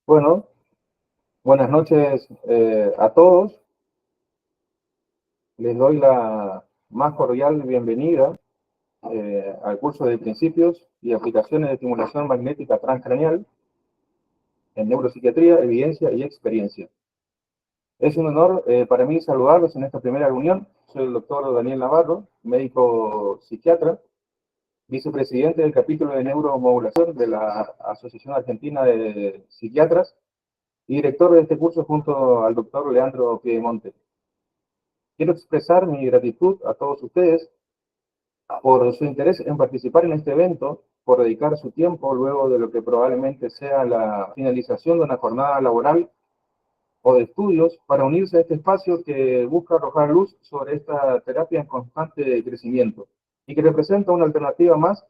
Bueno, buenas noches a todos. Les doy la más cordial bienvenida al curso de Principios y Aplicaciones de Estimulación Magnética Transcraneal en Neuropsiquiatría, Evidencia y Experiencia. Es un honor para mí saludarlos en esta primera reunión. Soy el doctor Daniel Navarro, médico psiquiatra, vicepresidente del capítulo de neuromodulación de la Asociación Argentina de Psiquiatras y director de este curso junto al doctor Leandro Piedemonte. Quiero expresar mi gratitud a todos ustedes por su interés en participar en este evento, por dedicar su tiempo luego de lo que probablemente sea la finalización de una jornada laboral o de estudios para unirse a este espacio que busca arrojar luz sobre esta terapia en constante crecimiento y que representa una alternativa más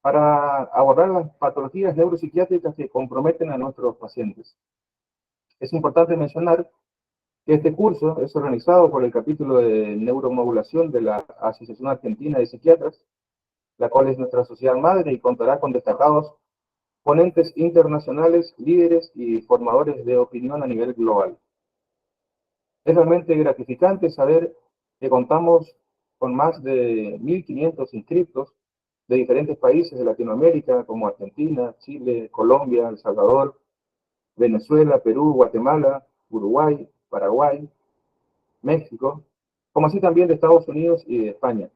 para abordar las patologías neuropsiquiátricas que comprometen a nuestros pacientes. Es importante mencionar que este curso es organizado por el capítulo de neuromodulación de la Asociación Argentina de Psiquiatras, la cual es nuestra sociedad madre y contará con destacados ponentes internacionales, líderes y formadores de opinión a nivel global. Es realmente gratificante saber que contamos con más de 1.500 inscriptos de diferentes países de Latinoamérica, como Argentina, Chile, Colombia, El Salvador, Venezuela, Perú, Guatemala, Uruguay, Paraguay, México, como así también de Estados Unidos y de España,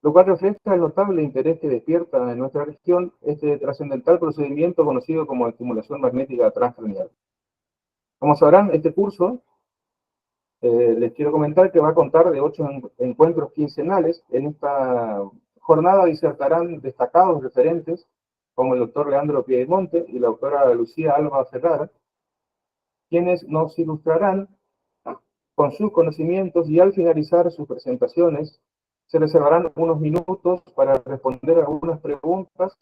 lo cual refleja el notable interés que despierta en nuestra región este trascendental procedimiento conocido como estimulación magnética transcranial. Como sabrán, este curso les quiero comentar que va a contar de 8 encuentros quincenales. En esta jornada disertarán destacados referentes como el doctor Leandro Piedemonte y la doctora Lucía Alba Ferrara, quienes nos ilustrarán con sus conocimientos y al finalizar sus presentaciones se reservarán unos minutos para responder algunas preguntas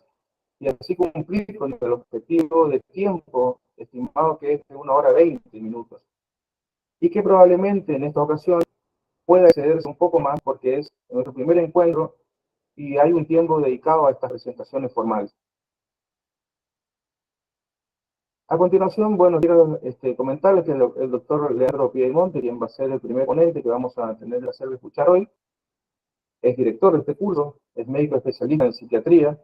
y así cumplir con el objetivo de tiempo estimado que es de 1 hora 20 minutos y que probablemente en esta ocasión pueda excederse un poco más porque es nuestro primer encuentro y hay un tiempo dedicado a estas presentaciones formales. A continuación, bueno, quiero comentarles que el doctor Leandro Piedemonte, quien va a ser el primer ponente que vamos a tener el placer de escuchar hoy, es director de este curso, es médico especialista en psiquiatría,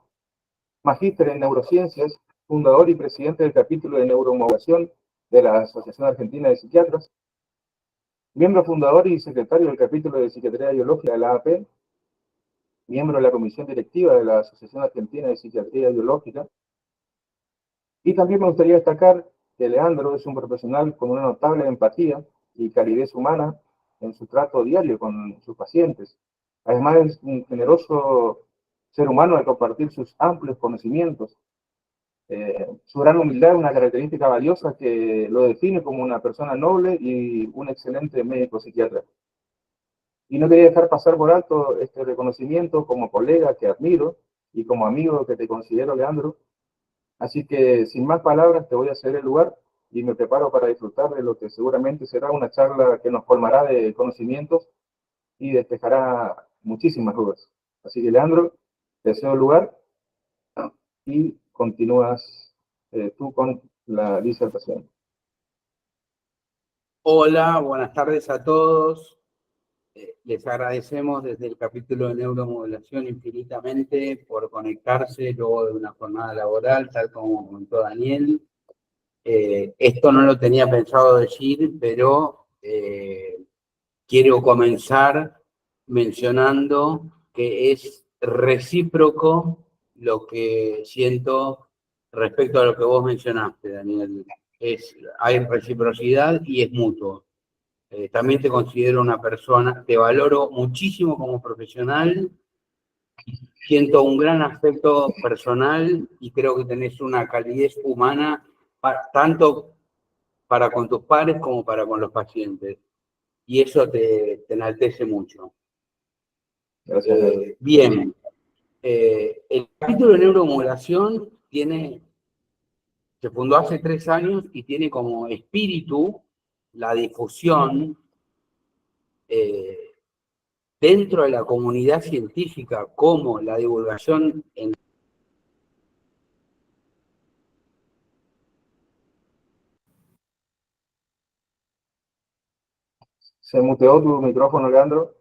magíster en neurociencias, fundador y presidente del capítulo de neuromodulación de la Asociación Argentina de Psiquiatras, miembro fundador y secretario del capítulo de psiquiatría biológica de la AP, miembro de la comisión directiva de la Asociación Argentina de Psiquiatría Biológica. Y también me gustaría destacar que Leandro es un profesional con una notable empatía y calidez humana en su trato diario con sus pacientes. Además, es un generoso ser humano al compartir sus amplios conocimientos. Su gran humildad es una característica valiosa que lo define como una persona noble y un excelente médico psiquiatra. Y no quería dejar pasar por alto este reconocimiento como colega que admiro y como amigo que te considero, Leandro. Así que, sin más palabras, te voy a ceder el lugar y me preparo para disfrutar de lo que seguramente será una charla que nos colmará de conocimientos y despejará muchísimas dudas. Así que, Leandro, te cedo el lugar y continúas tú con la disertación. Hola, buenas tardes a todos. Les agradecemos desde el capítulo de neuromodulación infinitamente por conectarse luego de una jornada laboral, tal como comentó Daniel. Esto no lo tenía pensado decir, pero quiero comenzar mencionando que es recíproco lo que siento respecto a lo que vos mencionaste, Daniel. Hay reciprocidad y es mutuo. También te considero una persona, te valoro muchísimo como profesional, siento un gran aspecto personal y creo que tenés una calidez humana tanto para con tus pares como para con los pacientes. Y eso te enaltece mucho. Gracias. Bien, el capítulo de neuromodulación se fundó hace 3 años y tiene como espíritu la difusión dentro de la comunidad científica como la divulgación en Se muteó tu micrófono, Leandro.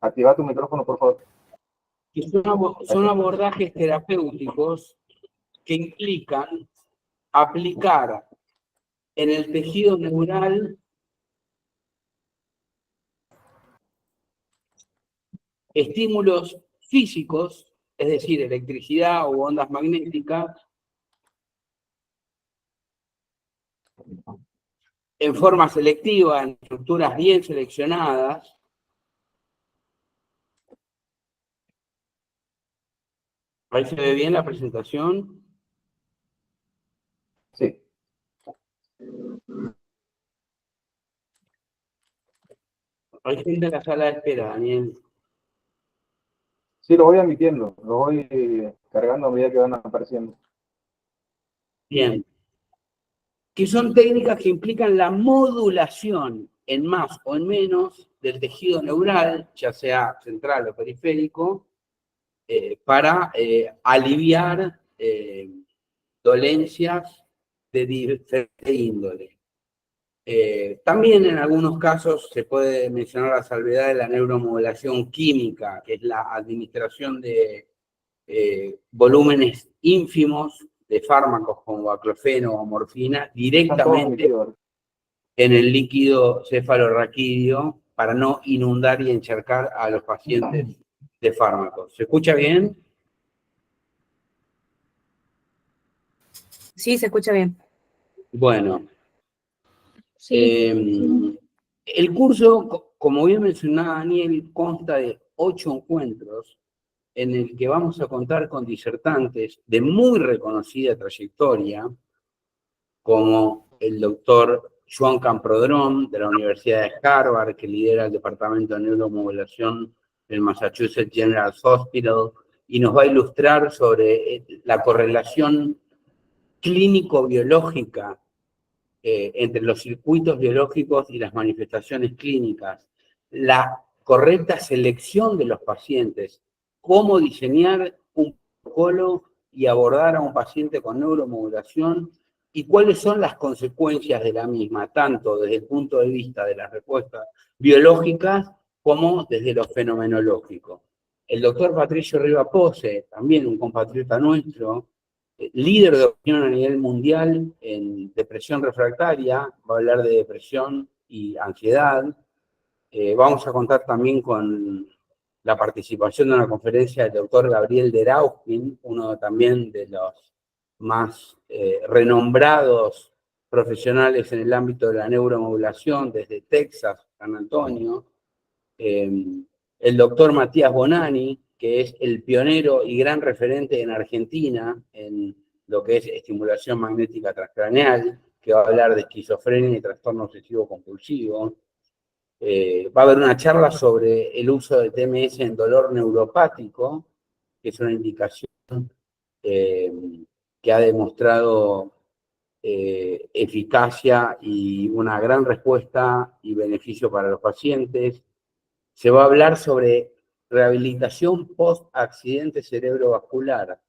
Activa tu micrófono, por favor. Son abordajes terapéuticos que implican aplicar en el tejido neural estímulos físicos, es decir, electricidad o ondas magnéticas, en forma selectiva, en estructuras bien seleccionadas. Ahí se ve bien la presentación. Sí. Hay gente en la sala de espera, Daniel. Sí, lo voy admitiendo, lo voy cargando a medida que van apareciendo. Bien. Que son técnicas que implican la modulación en más o en menos del tejido neural, ya sea central o periférico, para aliviar dolencias de diferente índole. También en algunos casos se puede mencionar la salvedad de la neuromodulación química, que es la administración de volúmenes ínfimos de fármacos como baclofeno o morfina directamente en el líquido cefalorraquídeo para no inundar y encharcar a los pacientes de fármacos. ¿Se escucha bien? Sí, se escucha bien. Bueno. Sí. El curso, como bien mencionaba Daniel, consta de 8 encuentros en el que vamos a contar con disertantes de muy reconocida trayectoria, como el doctor Joan Camprodrón, de la Universidad de Harvard, que lidera el Departamento de Neuromodulación del Massachusetts General Hospital, y nos va a ilustrar sobre la correlación clínico-biológica entre los circuitos biológicos y las manifestaciones clínicas, la correcta selección de los pacientes, cómo diseñar un protocolo y abordar a un paciente con neuromodulación y cuáles son las consecuencias de la misma, tanto desde el punto de vista de las respuestas biológicas como desde lo fenomenológico. El doctor Patricio Riva Pose, también un compatriota nuestro, líder de opinión a nivel mundial en depresión refractaria, va a hablar de depresión y ansiedad. Vamos a contar también con la participación de una conferencia del doctor Gabriel Derauskin, uno también de los más renombrados profesionales en el ámbito de la neuromodulación desde Texas, San Antonio. El doctor Matías Bonani, que es el pionero y gran referente en Argentina en lo que es estimulación magnética transcraneal, que va a hablar de esquizofrenia y trastorno obsesivo compulsivo. Va a haber una charla sobre el uso de TMS en dolor neuropático, que es una indicación que ha demostrado eficacia y una gran respuesta y beneficio para los pacientes. Se va a hablar sobre rehabilitación post-accidente cerebrovascular.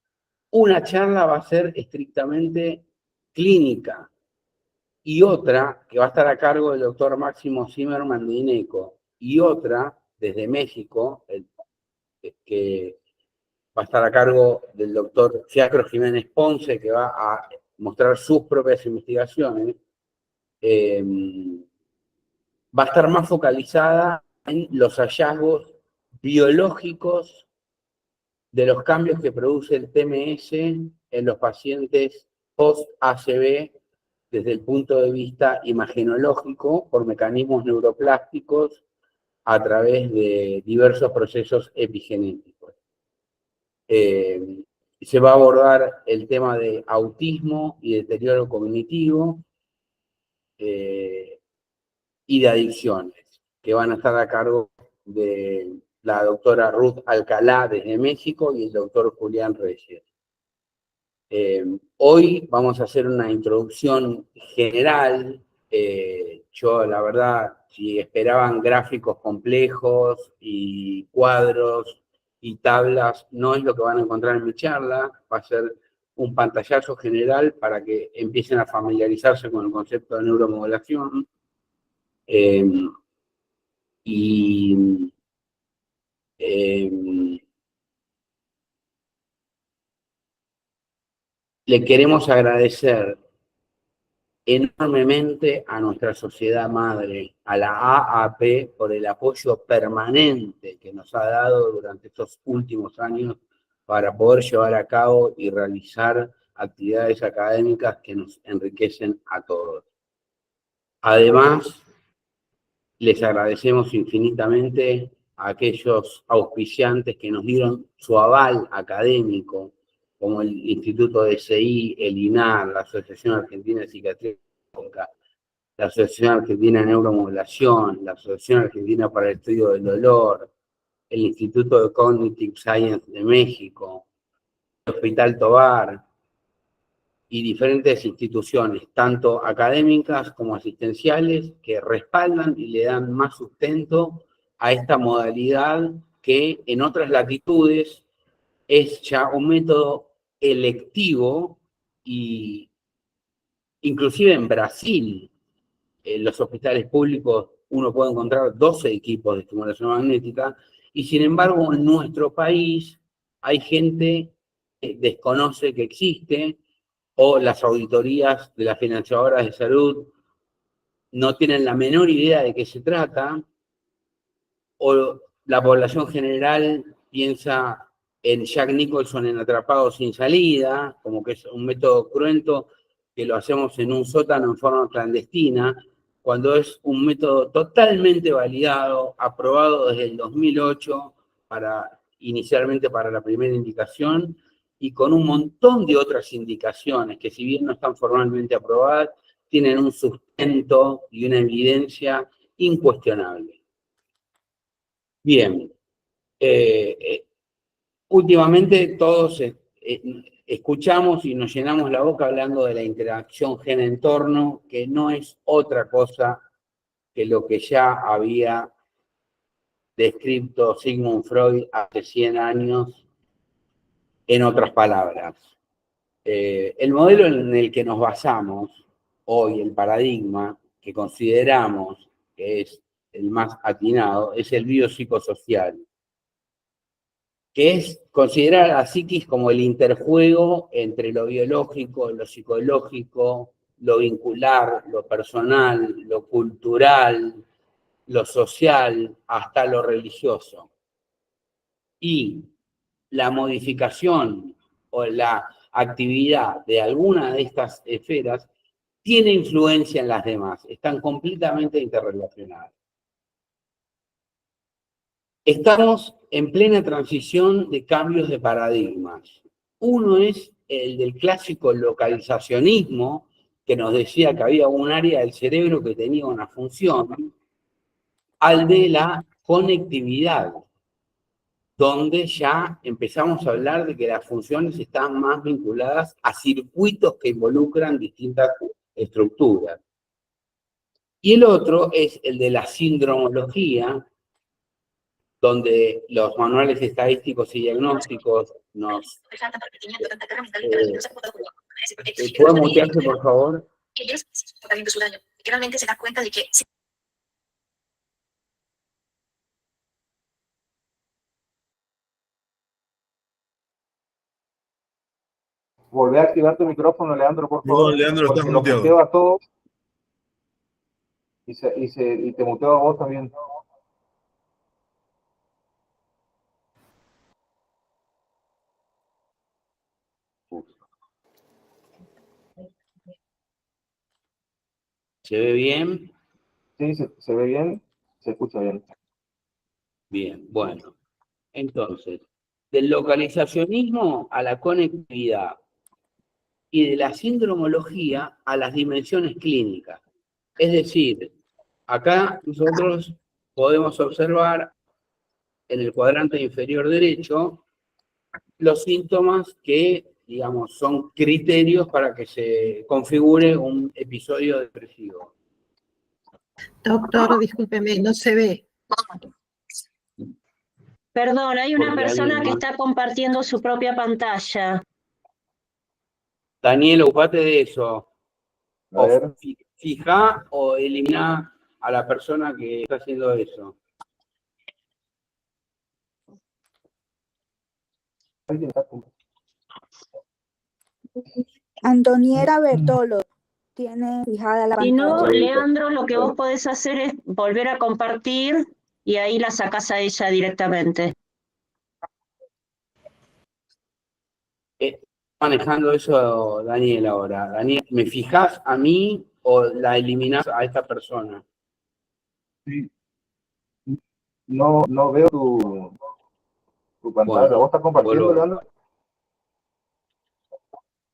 Una charla va a ser estrictamente clínica y otra que va a estar a cargo del doctor Máximo Zimmerman de INECO y otra desde México, que va a estar a cargo del doctor Fiacro Jiménez Ponce, que va a mostrar sus propias investigaciones. Va a estar más focalizada en los hallazgos biológicos de los cambios que produce el TMS en los pacientes post-ACV desde el punto de vista imagenológico por mecanismos neuroplásticos a través de diversos procesos epigenéticos. Se va a abordar el tema de autismo y deterioro cognitivo y de adicciones, que van a estar a cargo de la doctora Ruth Alcalá desde México y el doctor Julián Reyes. Hoy vamos a hacer una introducción general. Yo, la verdad, si esperaban gráficos complejos y cuadros y tablas, no es lo que van a encontrar en mi charla. Va a ser un pantallazo general para que empiecen a familiarizarse con el concepto de neuromodulación. Y le queremos agradecer enormemente a nuestra sociedad madre, a la AAP, por el apoyo permanente que nos ha dado durante estos últimos años para poder llevar a cabo y realizar actividades académicas que nos enriquecen a todos. Además, les agradecemos infinitamente a aquellos auspiciantes que nos dieron su aval académico, como el Instituto de SI, el INAR, la Asociación Argentina de Psiquiatría, la Asociación Argentina de Neuromodulación, la Asociación Argentina para el Estudio del Dolor, el Instituto de Cognitive Science de México, el Hospital Tovar y diferentes instituciones, tanto académicas como asistenciales, que respaldan y le dan más sustento a esta modalidad que en otras latitudes es ya un método electivo y inclusive en Brasil, en los hospitales públicos uno puede encontrar 12 equipos de estimulación magnética y sin embargo en nuestro país hay gente que desconoce que existe o las auditorías de las financiadoras de salud no tienen la menor idea de qué se trata, o la población general piensa en Jack Nicholson en Atrapado sin salida, como que es un método cruento que lo hacemos en un sótano en forma clandestina, cuando es un método totalmente validado, aprobado desde el 2008 inicialmente para la primera indicación, y con un montón de otras indicaciones que, si bien no están formalmente aprobadas, tienen un sustento y una evidencia incuestionable. Bien, últimamente todos escuchamos y nos llenamos la boca hablando de la interacción gen-entorno, que no es otra cosa que lo que ya había descrito Sigmund Freud hace 100 años, en otras palabras. El modelo en el que nos basamos hoy, el paradigma que consideramos que es el más atinado, es el biopsicosocial, que es considerar a la psiquis como el interjuego entre lo biológico, lo psicológico, lo vincular, lo personal, lo cultural, lo social, hasta lo religioso. Y la modificación o la actividad de alguna de estas esferas tiene influencia en las demás, están completamente interrelacionadas. Estamos en plena transición de cambios de paradigmas. Uno es el del clásico localizacionismo, que nos decía que había un área del cerebro que tenía una función, al de la conectividad, donde ya empezamos a hablar de que las funciones están más vinculadas a circuitos que involucran distintas estructuras. Y el otro es el de la sindromología, donde los manuales estadísticos y diagnósticos nos... ¿Puedo mutearse, por favor? Realmente se da cuenta de que... Volvé a activar tu micrófono, Leandro, por favor. No, Leandro, estás Porque muteado. los muteo a todos y te muteo a vos también. ¿Se ve bien? Sí, se ve bien, se escucha bien. Bien, bueno. Entonces, del localizacionismo a la conectividad y de la sindromología a las dimensiones clínicas. Es decir, acá nosotros podemos observar en el cuadrante inferior derecho los síntomas que, digamos, son criterios para que se configure un episodio depresivo. Doctor, discúlpeme, no se ve. Perdón, hay una Porque persona que alguien está compartiendo su propia pantalla. Daniel, ocupate de eso. A ver. O fija o elimina a la persona que está haciendo eso. ¿Alguien está con- Antonieta Bertolo tiene fijada la Si no, pantalla. Leandro, lo que vos podés hacer es volver a compartir y ahí la sacás a ella directamente. Manejando eso, Daniel, ahora. Daniel, ¿me fijás a mí o la eliminás a esta persona? No veo tu pantalla. Bueno, ¿Vos estás compartiendo, vuelvo. Leandro?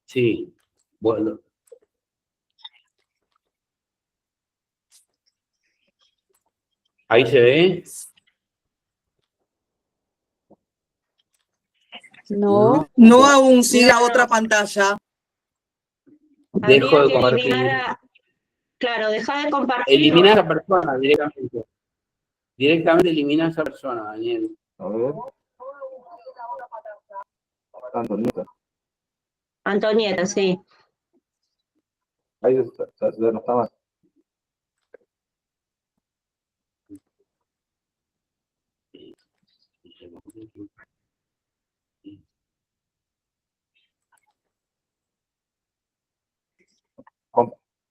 Sí, bueno. ¿Ahí se ve? No, No aún, sí, la otra pantalla. Dejo Habría de que compartir. eliminar a... Claro, deja de compartir. Eliminar a esa persona directamente. Directamente eliminar a esa persona, Daniel. A ver. Antonieta. Antonieta, sí. Ahí ya no está más.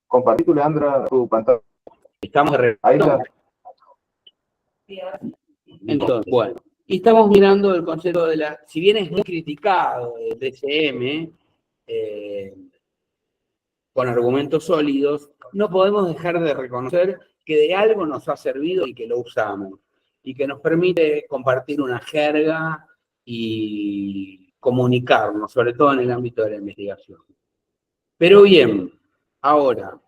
Compartí tu, Leandra, tu pantalla. Estamos de Ahí regreso. está. Entonces, bueno, y estamos mirando el concepto de la, si bien es muy criticado el DCM, con argumentos sólidos, no podemos dejar de reconocer que de algo nos ha servido y que lo usamos, y que nos permite compartir una jerga y comunicarnos, sobre todo en el ámbito de la investigación. Pero bien, ahora,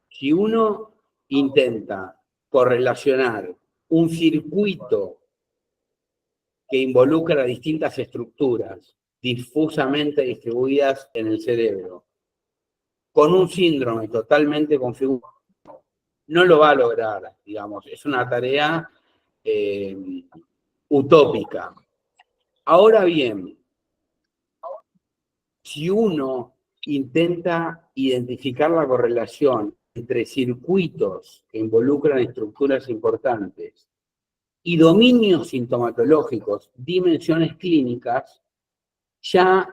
si uno intenta correlacionar un circuito que involucra distintas estructuras difusamente distribuidas en el cerebro, con un síndrome totalmente configurado, no lo va a lograr, digamos, es una tarea utópica. Ahora bien, si uno intenta identificar la correlación entre circuitos que involucran estructuras importantes y dominios sintomatológicos, dimensiones clínicas, ya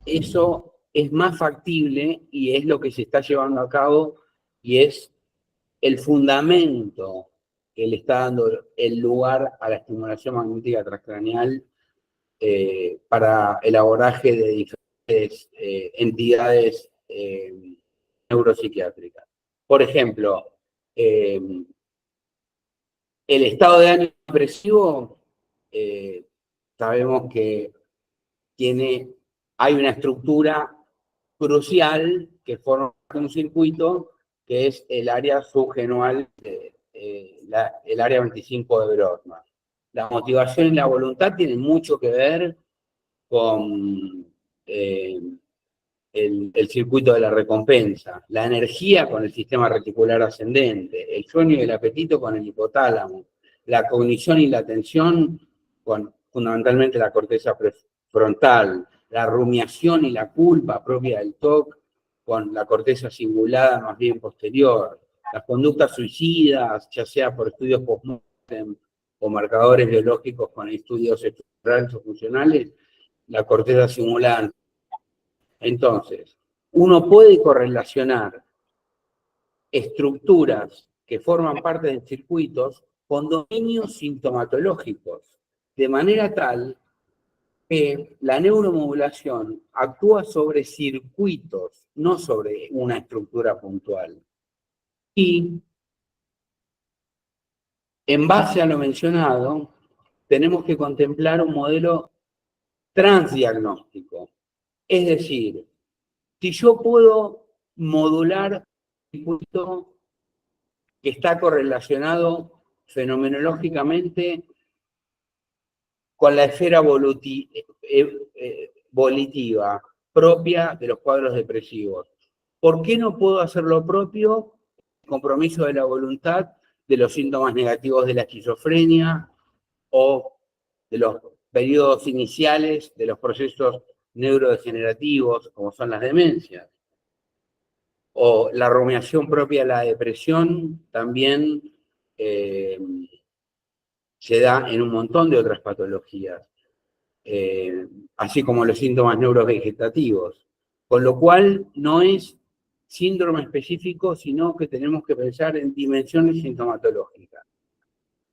eso es más factible y es lo que se está llevando a cabo y es el fundamento que le está dando el lugar a la estimulación magnética transcraneal para el abordaje de diferentes entidades neuropsiquiátricas. Por ejemplo, el estado de ánimo depresivo, sabemos que hay una estructura crucial que forma un circuito que es el área subgenual, el área 25 de Brodmann. La motivación y la voluntad tienen mucho que ver con el circuito de la recompensa, la energía con el sistema reticular ascendente, el sueño y el apetito con el hipotálamo, la cognición y la atención con fundamentalmente la corteza prefrontal, la rumiación y la culpa propia del TOC con la corteza cingulada más bien posterior, las conductas suicidas, ya sea por estudios post-mortem o marcadores biológicos con estudios estructurales o funcionales, la corteza cingulada. Entonces, uno puede correlacionar estructuras que forman parte de circuitos con dominios sintomatológicos, de manera tal que la neuromodulación actúa sobre circuitos, no sobre una estructura puntual. Y, en base a lo mencionado, tenemos que contemplar un modelo transdiagnóstico. Es decir, si yo puedo modular un circuito que está correlacionado fenomenológicamente con la esfera volitiva propia de los cuadros depresivos. ¿Por qué no puedo hacer lo propio? El compromiso de la voluntad de los síntomas negativos de la esquizofrenia o de los periodos iniciales de los procesos neurodegenerativos, como son las demencias. O la rumiación propia de la depresión también se da en un montón de otras patologías. así como los síntomas neurovegetativos. Con lo cual no es síndrome específico, sino que tenemos que pensar en dimensiones sintomatológicas.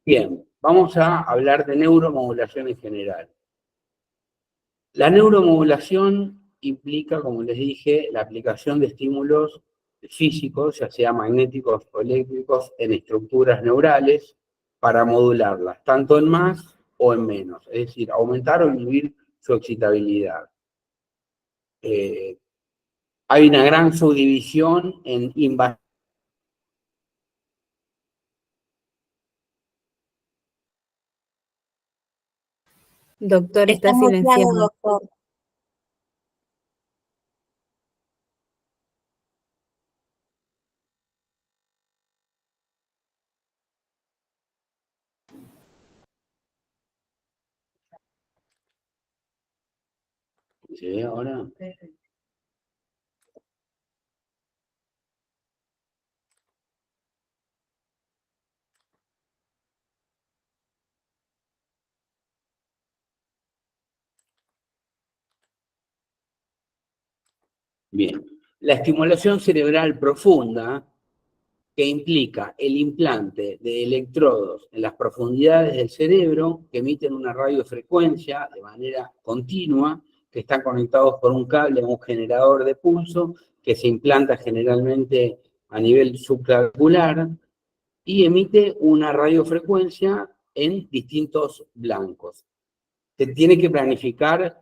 Bien, vamos a hablar de neuromodulación en general. La neuromodulación implica, como les dije, la aplicación de estímulos físicos, ya sea magnéticos o eléctricos, en estructuras neurales para modularlas, tanto en más o en menos, es decir, aumentar o inhibir su excitabilidad. Hay una gran subdivisión en invasión. Doctor, está Está muteado, silenciado. doctor. ¿Se ve ahora? Bien, la estimulación cerebral profunda, que implica el implante de electrodos en las profundidades del cerebro que emiten una radiofrecuencia de manera continua, que están conectados por un cable a un generador de pulso que se implanta generalmente a nivel subclavicular y emite una radiofrecuencia en distintos blancos. Se tiene que planificar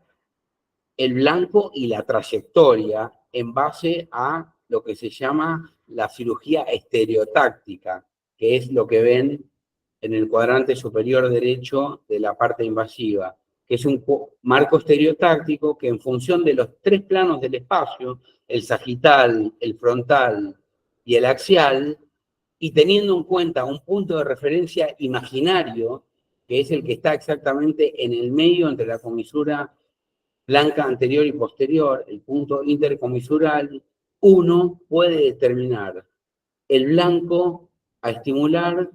el blanco y la trayectoria en base a lo que se llama la cirugía estereotáctica, que es lo que ven en el cuadrante superior derecho de la parte invasiva, que es un marco estereotáctico que en función de los tres planos del espacio, el sagital, el frontal y el axial, y teniendo en cuenta un punto de referencia imaginario, que es el que está exactamente en el medio entre la comisura blanca anterior y posterior, el punto intercomisural, uno puede determinar el blanco a estimular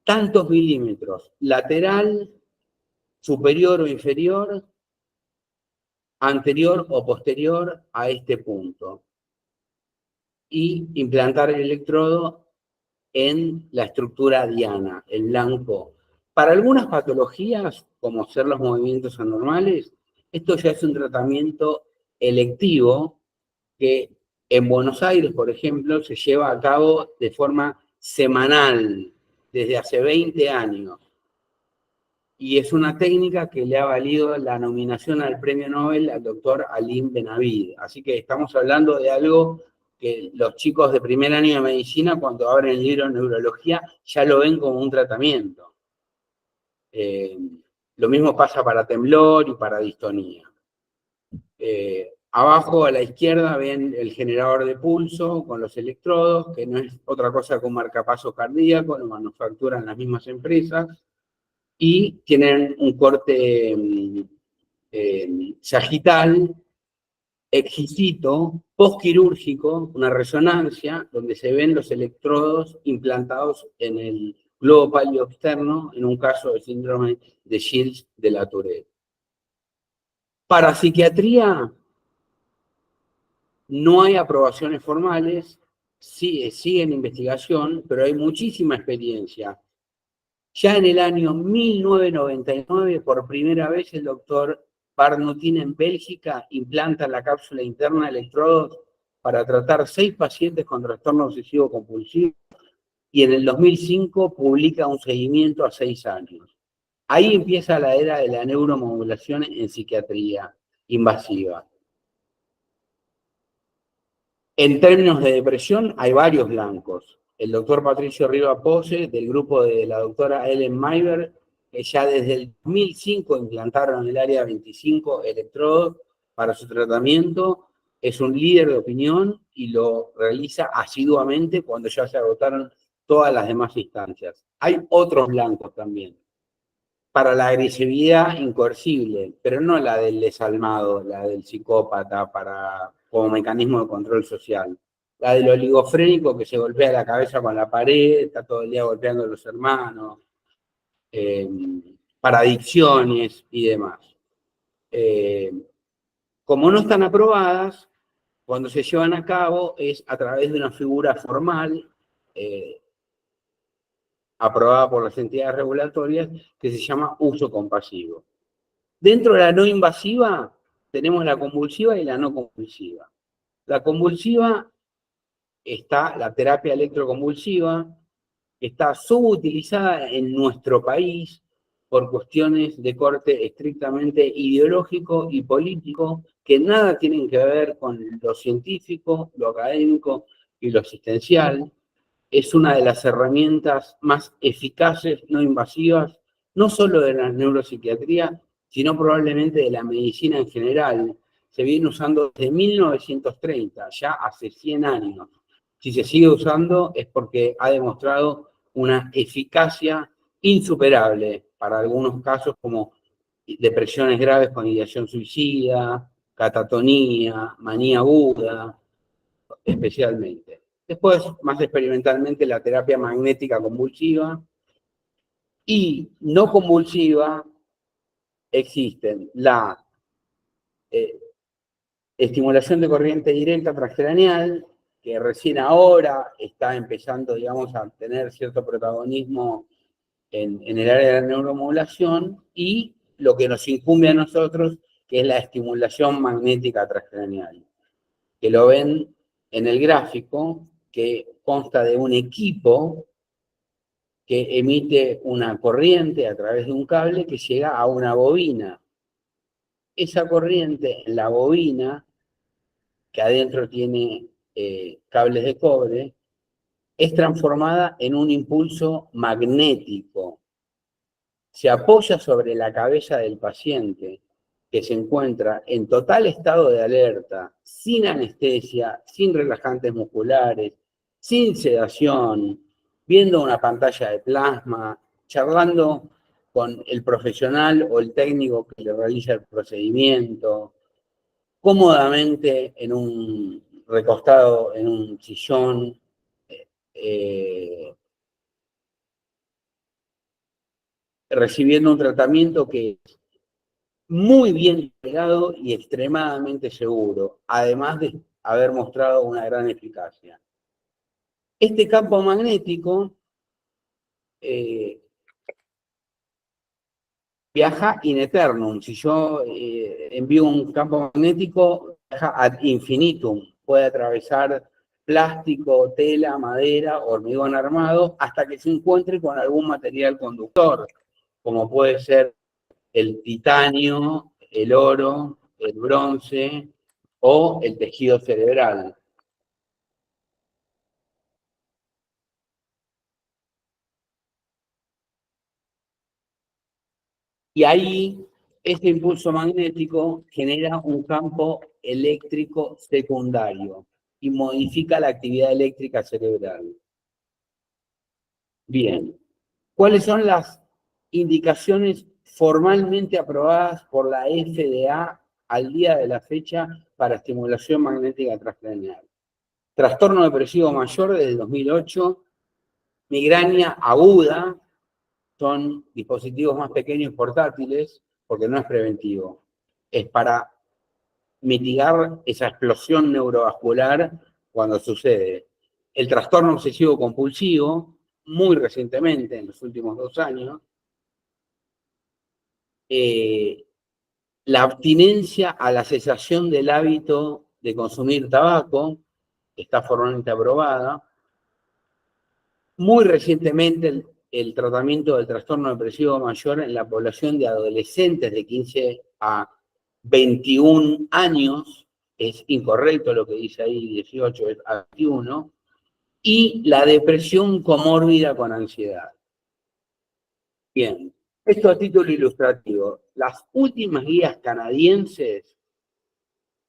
tantos milímetros, lateral, superior o inferior, anterior o posterior a este punto, y implantar el electrodo en la estructura diana, el blanco. Para algunas patologías, como ser los movimientos anormales, esto ya es un tratamiento electivo que en Buenos Aires, por ejemplo, se lleva a cabo de forma semanal desde hace 20 años. Y es una técnica que le ha valido la nominación al premio Nobel al doctor Alim Benavid. Así que estamos hablando de algo que los chicos de primer año de medicina, cuando abren el libro de neurología, ya lo ven como un tratamiento. Lo mismo pasa para temblor y para distonía. Abajo a la izquierda ven el generador de pulso con los electrodos, que no es otra cosa que un marcapaso cardíaco, lo manufacturan las mismas empresas, y tienen un corte sagital, exquisito, postquirúrgico, una resonancia, donde se ven los electrodos implantados en el globo pálido externo, en un caso de síndrome de Shields de la Tourette. Para psiquiatría, no hay aprobaciones formales, sí, sigue en investigación, pero hay muchísima experiencia. Ya en el año 1999, por primera vez, el doctor Barnutin en Bélgica implanta la cápsula interna de electrodos para tratar 6 pacientes con trastorno obsesivo compulsivo y en el 2005 publica un seguimiento a 6 años. Ahí empieza la era de la neuromodulación en psiquiatría invasiva. En términos de depresión, hay varios blancos. El doctor Patricio Riva Pose, del grupo de la doctora Ellen Mayberg, que ya desde el 2005 implantaron en el área 25 electrodos para su tratamiento, es un líder de opinión y lo realiza asiduamente cuando ya se agotaron todas las demás instancias. Hay otros blancos también, para la agresividad incoercible, pero no la del desalmado, la del psicópata, como mecanismo de control social. La del oligofrénico que se golpea la cabeza con la pared, está todo el día golpeando a los hermanos, para adicciones y demás. Como no están aprobadas, cuando se llevan a cabo es a través de una figura formal aprobada por las entidades regulatorias que se llama uso compasivo. Dentro de la no invasiva tenemos la convulsiva y la no convulsiva. La convulsiva está la terapia electroconvulsiva, está subutilizada en nuestro país por cuestiones de corte estrictamente ideológico y político que nada tienen que ver con lo científico, lo académico y lo asistencial. Es una de las herramientas más eficaces, no invasivas, no solo de la neuropsiquiatría, sino probablemente de la medicina en general. Se viene usando desde 1930, ya hace 100 años. Si se sigue usando es porque ha demostrado una eficacia insuperable para algunos casos como depresiones graves con ideación suicida, catatonía, manía aguda, especialmente. Después, más experimentalmente, la terapia magnética convulsiva y no convulsiva existen la estimulación de corriente directa transcranial, que recién ahora está empezando, digamos, a tener cierto protagonismo en el área de la neuromodulación, y lo que nos incumbe a nosotros, que es la estimulación magnética transcranial, que lo ven en el gráfico, que consta de un equipo que emite una corriente a través de un cable que llega a una bobina. Esa corriente en la bobina, que adentro tiene cables de cobre, es transformada en un impulso magnético. Se apoya sobre la cabeza del paciente, que se encuentra en total estado de alerta, sin anestesia, sin relajantes musculares, sin sedación, viendo una pantalla de plasma, charlando con el profesional o el técnico que le realiza el procedimiento, cómodamente recostado en un sillón, recibiendo un tratamiento que es muy bien integrado y extremadamente seguro, además de haber mostrado una gran eficacia. Este campo magnético viaja in eternum. Si yo envío un campo magnético, viaja ad infinitum. Puede atravesar plástico, tela, madera, hormigón armado, hasta que se encuentre con algún material conductor, como puede ser el titanio, el oro, el bronce o el tejido cerebral. Y ahí, este impulso magnético genera un campo eléctrico secundario y modifica la actividad eléctrica cerebral. Bien, ¿cuáles son las indicaciones formalmente aprobadas por la FDA al día de la fecha para estimulación magnética transcranial? Trastorno depresivo mayor desde 2008, migraña aguda, son dispositivos más pequeños portátiles, porque no es preventivo. Es para mitigar esa explosión neurovascular cuando sucede. El trastorno obsesivo compulsivo, muy recientemente, en los últimos 2 años. La abstinencia a la cesación del hábito de consumir tabaco, está formalmente aprobada. Muy recientemente, el tratamiento del trastorno depresivo mayor en la población de adolescentes de 15 a 21 años, es incorrecto lo que dice ahí, 18 es a 21, y la depresión comórbida con ansiedad. Bien, esto a título ilustrativo. Las últimas guías canadienses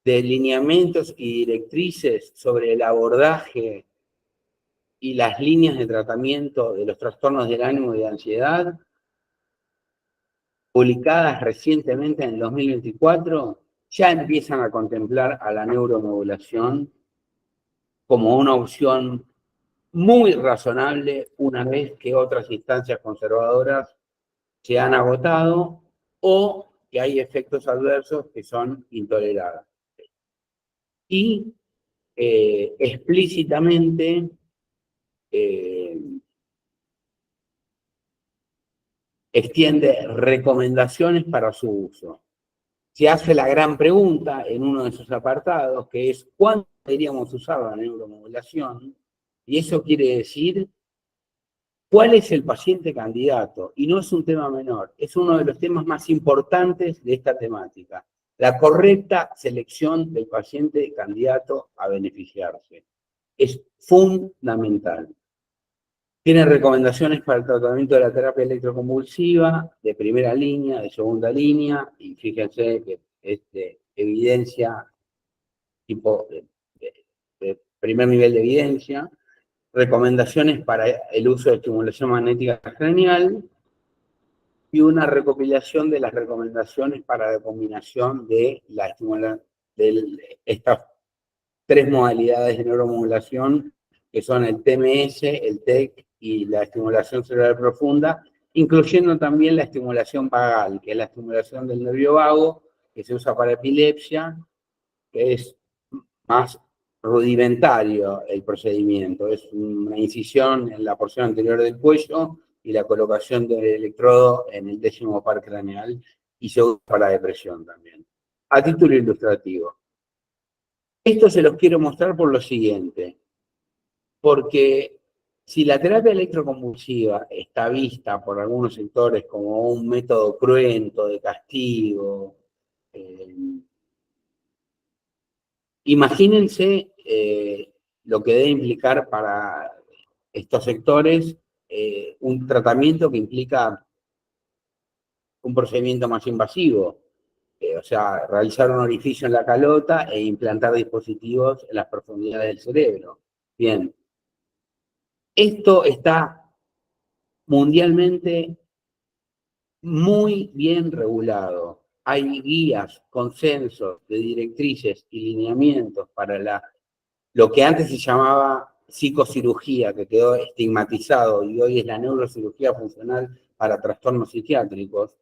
de lineamientos y directrices sobre el abordaje y las líneas de tratamiento de los trastornos del ánimo y de ansiedad, publicadas recientemente en el 2024, ya empiezan a contemplar a la neuromodulación como una opción muy razonable una vez que otras instancias conservadoras se han agotado o que hay efectos adversos que son intolerables. Y explícitamente extiende recomendaciones para su uso. Se hace la gran pregunta en uno de esos apartados, que es ¿cuándo deberíamos usar la neuromodulación? Y eso quiere decir ¿cuál es el paciente candidato? Y no es un tema menor, es uno de los temas más importantes de esta temática. La correcta selección del paciente candidato a beneficiarse. Es fundamental. Tiene recomendaciones para el tratamiento de la terapia electroconvulsiva, de primera línea, de segunda línea, y fíjense que es de evidencia, tipo de primer nivel de evidencia, recomendaciones para el uso de estimulación magnética craneal y una recopilación de las recomendaciones para la combinación de estas tres modalidades de neuromodulación, que son el TMS, el TEC y la estimulación cerebral profunda, incluyendo también la estimulación vagal, que es la estimulación del nervio vago, que se usa para epilepsia, que es más rudimentario el procedimiento. Es una incisión en la porción anterior del cuello y la colocación del electrodo en el 10º par craneal, y se usa para depresión también. A título ilustrativo. Esto se los quiero mostrar por lo siguiente, porque si la terapia electroconvulsiva está vista por algunos sectores como un método cruento de castigo, imagínense lo que debe implicar para estos sectores un tratamiento que implica un procedimiento más invasivo, o sea, realizar un orificio en la calota e implantar dispositivos en las profundidades del cerebro. Bien, esto está mundialmente muy bien regulado. Hay guías, consensos de directrices y lineamientos para lo que antes se llamaba psicocirugía, que quedó estigmatizado y hoy es la neurocirugía funcional para trastornos psiquiátricos,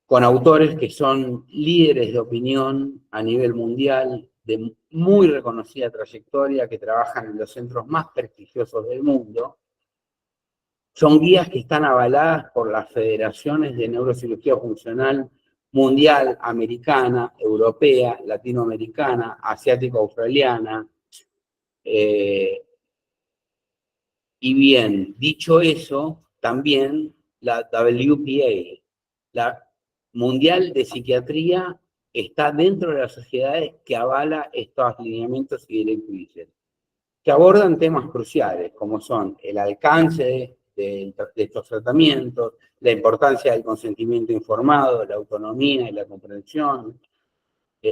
con autores que son líderes de opinión a nivel mundial, de muy reconocida trayectoria, que trabajan en los centros más prestigiosos del mundo. Son guías que están avaladas por las federaciones de neurocirugía funcional mundial, americana, europea, latinoamericana, asiático-australiana. Y bien, dicho eso, también la WPA, la Mundial de Psiquiatría, está dentro de las sociedades que avala estos lineamientos y directrices, que abordan temas cruciales, como son el alcance de estos tratamientos, la importancia del consentimiento informado, la autonomía y la comprensión,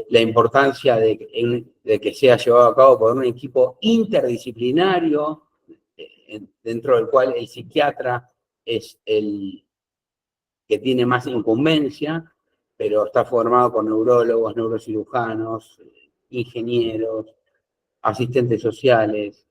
la importancia de que sea llevado a cabo por un equipo interdisciplinario, dentro del cual el psiquiatra es el que tiene más incumbencia, pero está formado por neurólogos, neurocirujanos, ingenieros, asistentes sociales,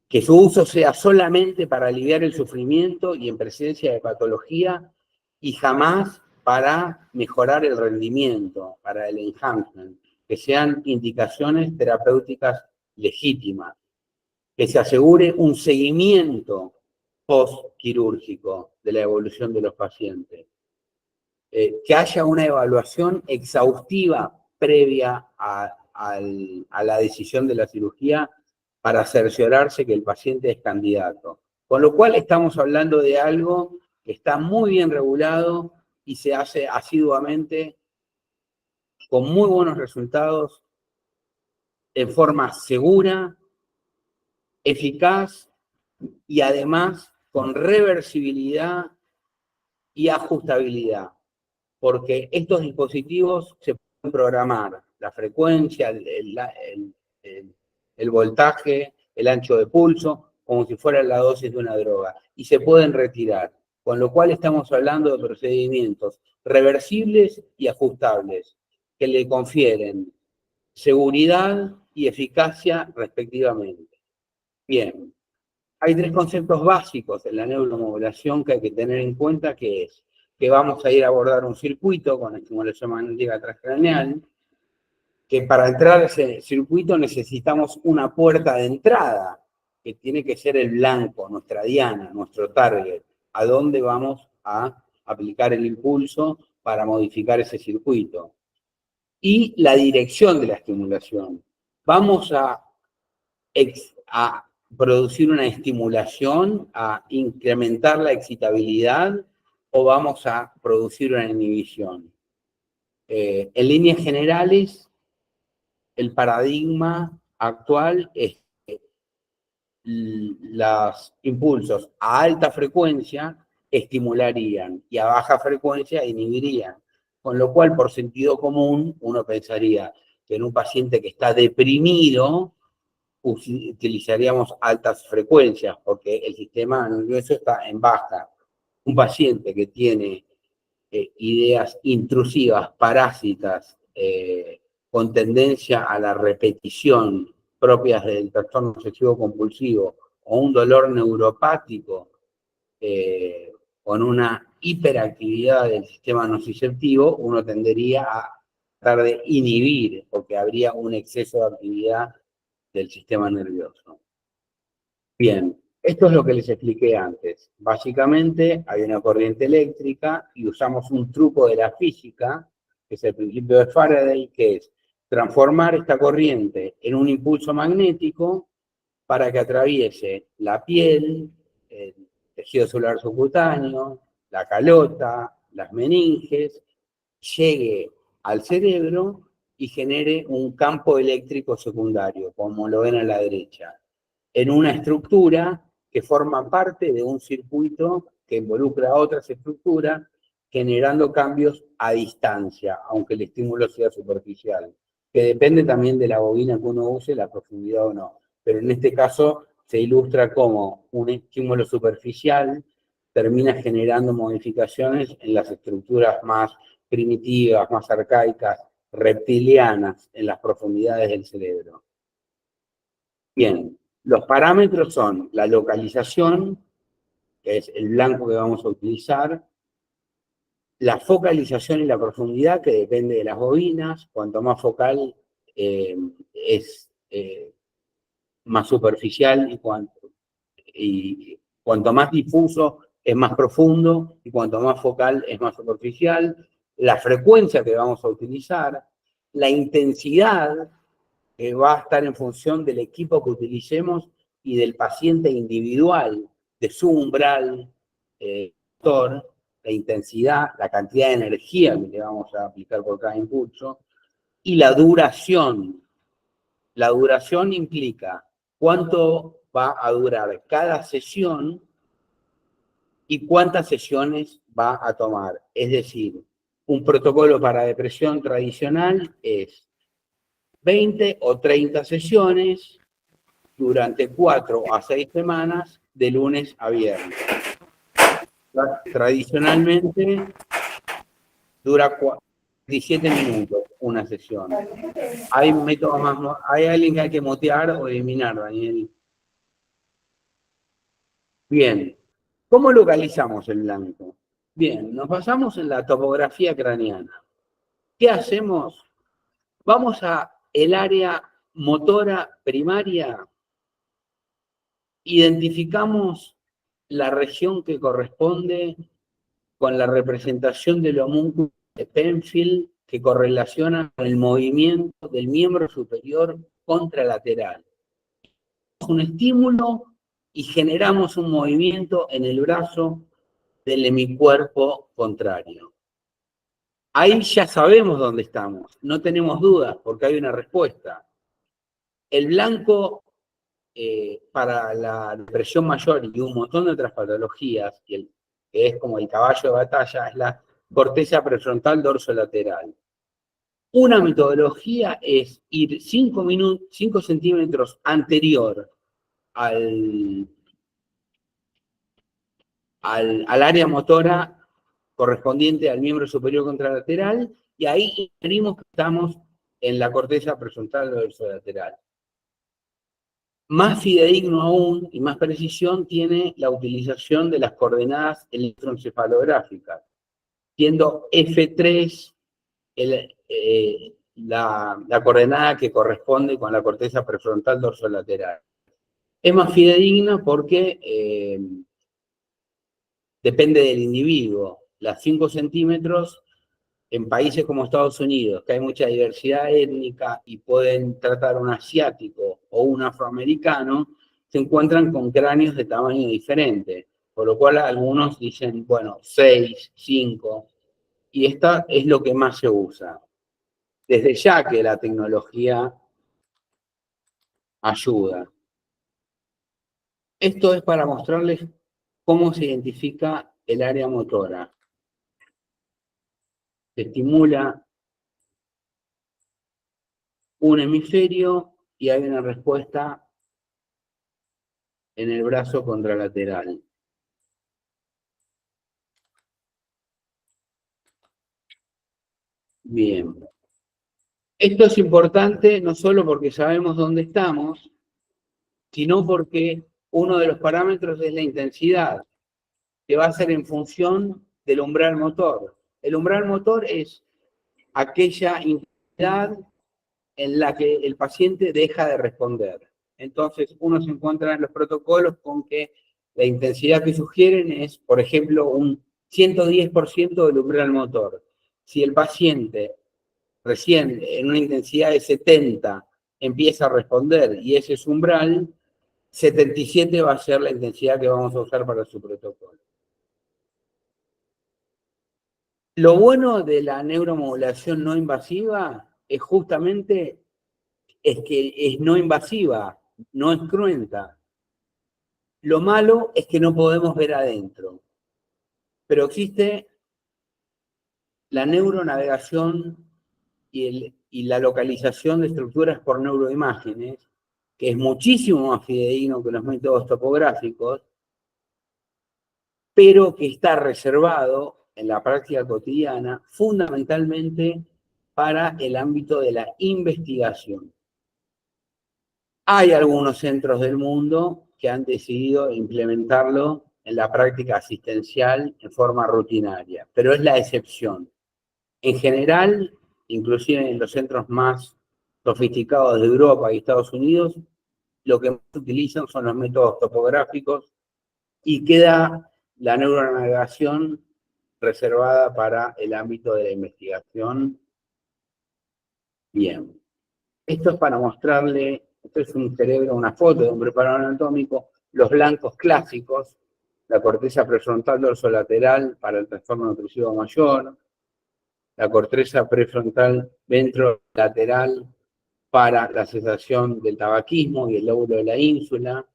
que su uso sea solamente para aliviar el sufrimiento y en presencia de patología y jamás para mejorar el rendimiento, para el enhancement, que sean indicaciones terapéuticas legítimas, que se asegure un seguimiento postquirúrgico de la evolución de los pacientes, que haya una evaluación exhaustiva previa a la decisión de la cirugía para cerciorarse que el paciente es candidato. Con lo cual estamos hablando de algo que está muy bien regulado y se hace asiduamente con muy buenos resultados, en forma segura, eficaz y además con reversibilidad y ajustabilidad, porque estos dispositivos se pueden programar, la frecuencia, el voltaje, el ancho de pulso, como si fuera la dosis de una droga, y se pueden retirar, con lo cual estamos hablando de procedimientos reversibles y ajustables, que le confieren seguridad y eficacia respectivamente. Bien, hay tres conceptos básicos en la neuromodulación que hay que tener en cuenta, que es que vamos a ir a abordar un circuito con estimulación magnética transcraneal, que para entrar a ese circuito necesitamos una puerta de entrada, que tiene que ser el blanco, nuestra diana, nuestro target, a dónde vamos a aplicar el impulso para modificar ese circuito. Y la dirección de la estimulación. Vamos a producir una estimulación, a incrementar la excitabilidad, o vamos a producir una inhibición. En líneas generales, el paradigma actual es que los impulsos a alta frecuencia estimularían y a baja frecuencia inhibirían. Con lo cual, por sentido común, uno pensaría que en un paciente que está deprimido utilizaríamos altas frecuencias porque el sistema nervioso está en baja. Un paciente que tiene ideas intrusivas, parásitas, con tendencia a la repetición propias del trastorno obsesivo compulsivo o un dolor neuropático con una hiperactividad del sistema nociceptivo, uno tendería a tratar de inhibir porque habría un exceso de actividad del sistema nervioso. Bien, esto es lo que les expliqué antes. Básicamente hay una corriente eléctrica y usamos un truco de la física, que es el principio de Faraday, que es transformar esta corriente en un impulso magnético para que atraviese la piel, el tejido celular subcutáneo, la calota, las meninges, llegue al cerebro y genere un campo eléctrico secundario, como lo ven a la derecha, en una estructura que forma parte de un circuito que involucra a otras estructuras, generando cambios a distancia, aunque el estímulo sea superficial, que depende también de la bobina que uno use, la profundidad o no. Pero en este caso se ilustra cómo un estímulo superficial termina generando modificaciones en las estructuras más primitivas, más arcaicas, reptilianas, en las profundidades del cerebro. Bien, los parámetros son la localización, que es el blanco que vamos a utilizar, la focalización y la profundidad, que depende de las bobinas. Cuanto más focal es más superficial, y cuanto más difuso es más profundo, y cuanto más focal es más superficial. La frecuencia que vamos a utilizar, la intensidad, que va a estar en función del equipo que utilicemos y del paciente individual, de su umbral, la intensidad, la cantidad de energía que le vamos a aplicar por cada impulso, y la duración. La duración implica cuánto va a durar cada sesión y cuántas sesiones va a tomar. Es decir, un protocolo para depresión tradicional es 20 o 30 sesiones durante 4 a 6 semanas, de lunes a viernes. Tradicionalmente dura 17 minutos una sesión. Hay métodos más. ¿Hay alguien que hay que mutear o eliminar, Daniel? Bien. ¿Cómo localizamos el blanco? Bien, nos basamos en la topografía craneana. ¿Qué hacemos? Vamos a el área motora primaria, identificamos la región que corresponde con la representación del homúnculo de Penfield, que correlaciona con el movimiento del miembro superior contralateral. Un estímulo y generamos un movimiento en el brazo del hemicuerpo contrario. Ahí ya sabemos dónde estamos, no tenemos dudas porque hay una respuesta. El blanco para la depresión mayor y un montón de otras patologías, que es como el caballo de batalla, es la corteza prefrontal dorsolateral. Una metodología es ir 5 centímetros anterior al área motora correspondiente al miembro superior contralateral, y ahí inferimos que estamos en la corteza prefrontal dorsolateral. Más fidedigno aún y más precisión tiene la utilización de las coordenadas electroencefalográficas, siendo F3 la coordenada que corresponde con la corteza prefrontal dorsolateral. Es más fidedigna porque depende del individuo. Las 5 centímetros en países como Estados Unidos, que hay mucha diversidad étnica y pueden tratar un asiático o un afroamericano, se encuentran con cráneos de tamaño diferente, por lo cual algunos dicen, bueno, 6, 5, y esta es lo que más se usa. Desde ya que la tecnología ayuda. Esto es para mostrarles cómo se identifica el área motora. Se estimula un hemisferio y hay una respuesta en el brazo contralateral. Bien. Esto es importante no solo porque sabemos dónde estamos, sino porque uno de los parámetros es la intensidad, que va a ser en función del umbral motor. El umbral motor es aquella intensidad en la que el paciente deja de responder. Entonces, uno se encuentra en los protocolos con que la intensidad que sugieren es, por ejemplo, un 110% del umbral motor. Si el paciente recién en una intensidad de 70 empieza a responder y ese es umbral, 77 va a ser la intensidad que vamos a usar para su protocolo. Lo bueno de la neuromodulación no invasiva es justamente que es no invasiva, no es cruenta. Lo malo es que no podemos ver adentro. Pero existe la neuronavegación y la localización de estructuras por neuroimágenes, que es muchísimo más fidedigno que los métodos topográficos, pero que está reservado en la práctica cotidiana fundamentalmente para el ámbito de la investigación. Hay algunos centros del mundo que han decidido implementarlo en la práctica asistencial en forma rutinaria, pero es la excepción. En general, inclusive en los centros más sofisticados de Europa y Estados Unidos, lo que más utilizan son los métodos topográficos y queda la neuronavegación reservada para el ámbito de la investigación. Bien. Esto es para mostrarle, esto es un cerebro, una foto de un preparador anatómico, los blancos clásicos, la corteza prefrontal dorsolateral para el trastorno nutritivo mayor, la corteza prefrontal ventrolateral para la cesación del tabaquismo y el lóbulo de la ínsula.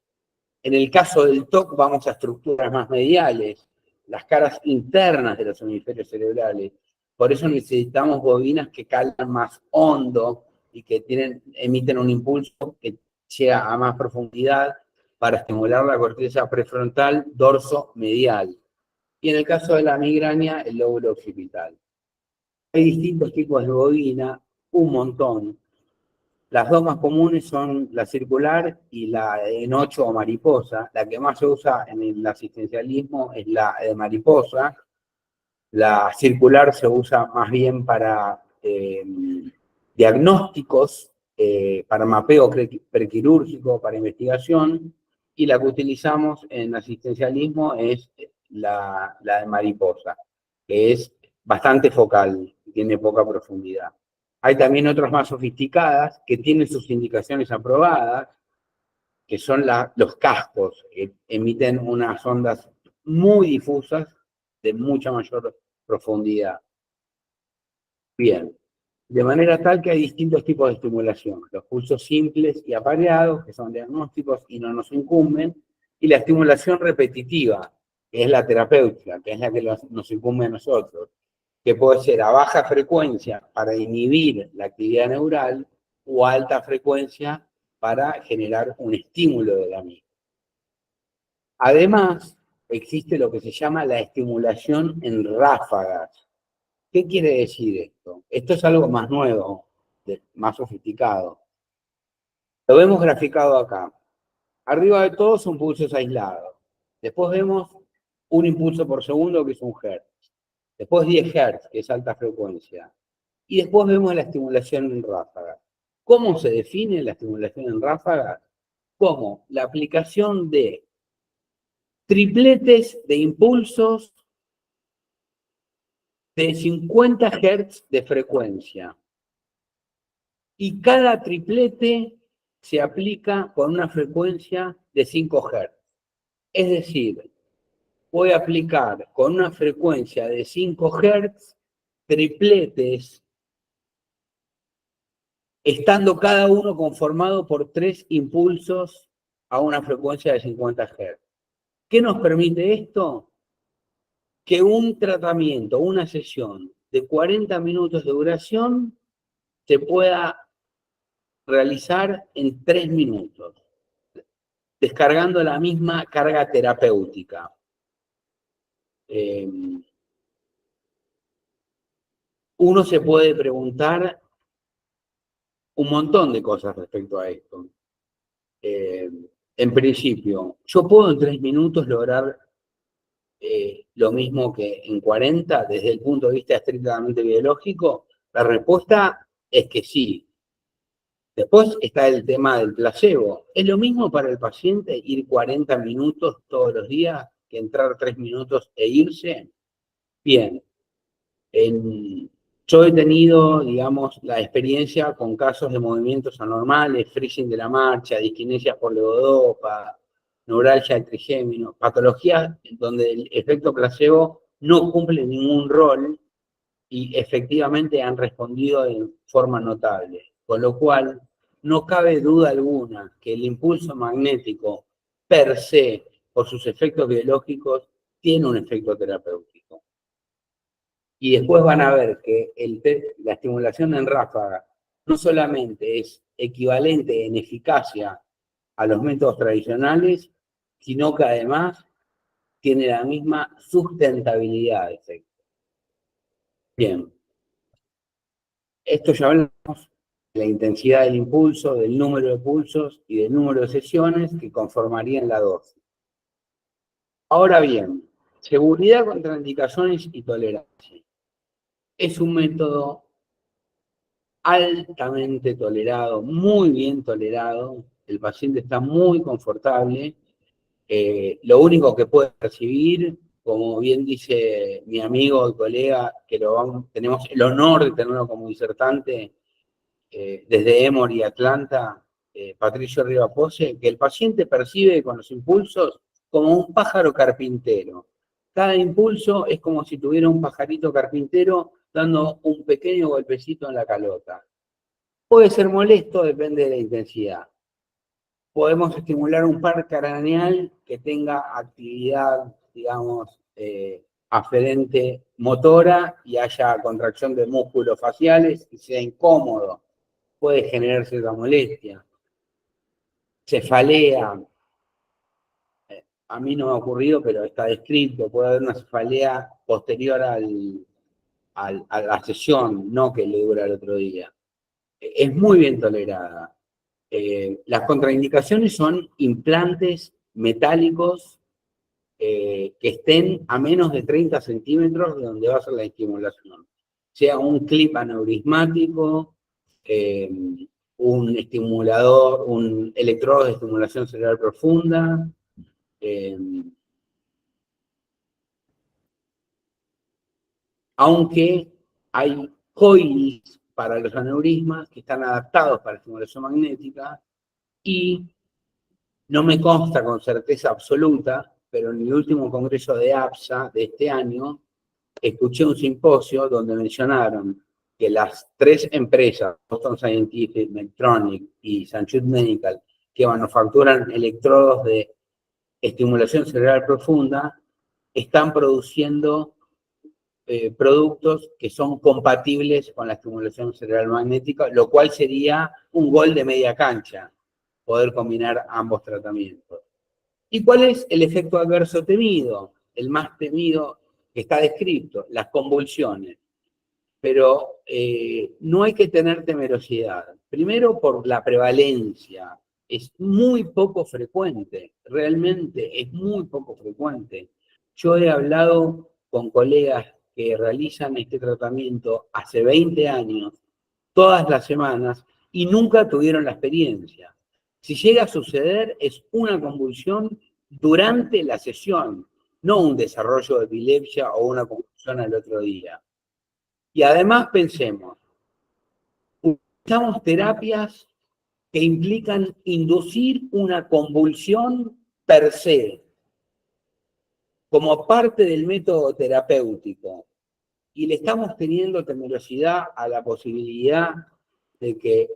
En el caso del TOC vamos a estructuras más mediales, las caras internas de los hemisferios cerebrales. Por eso necesitamos bobinas que calan más hondo y que emiten un impulso que llega a más profundidad para estimular la corteza prefrontal dorso-medial. Y en el caso de la migraña, el lóbulo occipital. Hay distintos tipos de bobina, un montón. Las dos más comunes son la circular y la en 8 o mariposa. La que más se usa en el asistencialismo es la de mariposa. La circular se usa más bien para diagnósticos, para mapeo prequirúrgico, para investigación. Y la que utilizamos en asistencialismo es la de mariposa, que es bastante focal, tiene poca profundidad. Hay también otras más sofisticadas que tienen sus indicaciones aprobadas, que son los cascos, que emiten unas ondas muy difusas de mucha mayor profundidad. Bien, de manera tal que hay distintos tipos de estimulación. Los pulsos simples y apareados, que son diagnósticos y no nos incumben, y la estimulación repetitiva, que es la terapéutica, que es la que nos incumbe a nosotros, que puede ser a baja frecuencia para inhibir la actividad neural o a alta frecuencia para generar un estímulo de la misma. Además, existe lo que se llama la estimulación en ráfagas. ¿Qué quiere decir esto? Esto es algo más nuevo, más sofisticado. Lo vemos graficado acá. Arriba de todo son pulsos aislados. Después vemos un impulso por segundo, que es un hertz. Después 10 hertz, que es alta frecuencia. Y después vemos la estimulación en ráfagas. ¿Cómo se define la estimulación en ráfagas? Como la aplicación de tripletes de impulsos de 50 Hz de frecuencia. Y cada triplete se aplica con una frecuencia de 5 Hz. Es decir, voy a aplicar con una frecuencia de 5 Hz tripletes, estando cada uno conformado por 3 impulsos a una frecuencia de 50 Hz. ¿Qué nos permite esto? Que un tratamiento, una sesión de 40 minutos de duración se pueda realizar en 3 minutos, descargando la misma carga terapéutica. Uno se puede preguntar un montón de cosas respecto a esto. En principio, ¿yo puedo en 3 minutos lograr lo mismo que en 40 desde el punto de vista estrictamente biológico? La respuesta es que sí. Después está el tema del placebo. ¿Es lo mismo para el paciente ir 40 minutos todos los días que entrar 3 minutos e irse? Bien. Yo he tenido, digamos, la experiencia con casos de movimientos anormales, freezing de la marcha, disquinesia por levodopa, neuralgia del trigémino, patologías donde el efecto placebo no cumple ningún rol y efectivamente han respondido de forma notable. Con lo cual, no cabe duda alguna que el impulso magnético per se, por sus efectos biológicos, tiene un efecto terapéutico. Y después van a ver que la estimulación en ráfaga no solamente es equivalente en eficacia a los métodos tradicionales, sino que además tiene la misma sustentabilidad de efecto. Bien. Esto ya hablamos de la intensidad del impulso, del número de pulsos y del número de sesiones que conformarían la dosis. Ahora bien, seguridad, contraindicaciones y tolerancia. Es un método altamente tolerado, muy bien tolerado. El paciente está muy confortable. Lo único que puede recibir, como bien dice mi amigo y colega, que tenemos el honor de tenerlo como disertante desde Emory y Atlanta, Patricio Rivapose, que el paciente percibe con los impulsos como un pájaro carpintero. Cada impulso es como si tuviera un pajarito carpintero dando un pequeño golpecito en la calota. Puede ser molesto, depende de la intensidad. Podemos estimular un par craneal que tenga actividad, digamos, aferente motora y haya contracción de músculos faciales y sea incómodo. Puede generar cierta molestia. Cefalea. A mí no me ha ocurrido, pero está descrito. Puede haber una cefalea posterior a la sesión, no que le dura el otro día. Es muy bien tolerada. Las contraindicaciones son implantes metálicos que estén a menos de 30 centímetros de donde va a ser la estimulación. Sea un clip aneurismático, un estimulador, un electrodo de estimulación cerebral profunda, aunque hay coils para los aneurismas que están adaptados para estimulación magnética y no me consta con certeza absoluta, pero en el último congreso de APSA de este año escuché un simposio donde mencionaron que las 3 empresas, Boston Scientific, Medtronic y St. Jude Medical, que manufacturan electrodos de estimulación cerebral profunda, están produciendo productos que son compatibles con la estimulación cerebral magnética, lo cual sería un gol de media cancha, poder combinar ambos tratamientos. ¿Y cuál es el efecto adverso temido? El más temido que está descrito, las convulsiones. Pero no hay que tener temerosidad. Primero por la prevalencia. es muy poco frecuente, realmente es muy poco frecuente. Yo he hablado con colegas que realizan este tratamiento hace 20 años, todas las semanas, y nunca tuvieron la experiencia. Si llega a suceder, es una convulsión durante la sesión, no un desarrollo de epilepsia o una convulsión al otro día. Y además pensemos, utilizamos terapias que implican inducir una convulsión per se, como parte del método terapéutico, y le estamos teniendo temerosidad a la posibilidad de que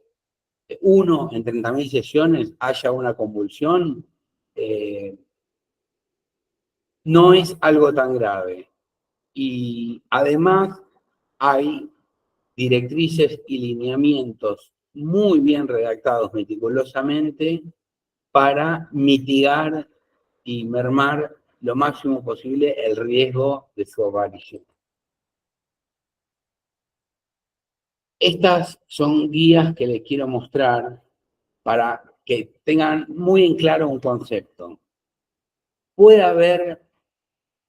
en 30.000 sesiones haya una convulsión, no es algo tan grave. Y además hay directrices y lineamientos muy bien redactados meticulosamente para mitigar y mermar lo máximo posible el riesgo de su aparición. Estas son guías que les quiero mostrar para que tengan muy en claro un concepto. Puede haber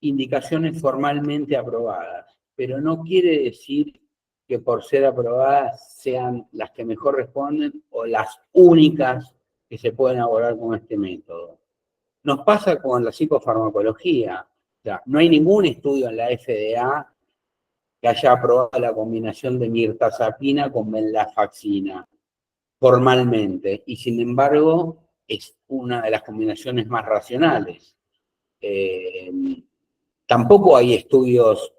indicaciones formalmente aprobadas, pero no quiere decir que por ser aprobadas sean las que mejor responden o las únicas que se pueden abordar con este método. Nos pasa con la psicofarmacología. O sea, no hay ningún estudio en la FDA que haya aprobado la combinación de mirtazapina con venlafaxina formalmente, y sin embargo es una de las combinaciones más racionales. Tampoco hay estudios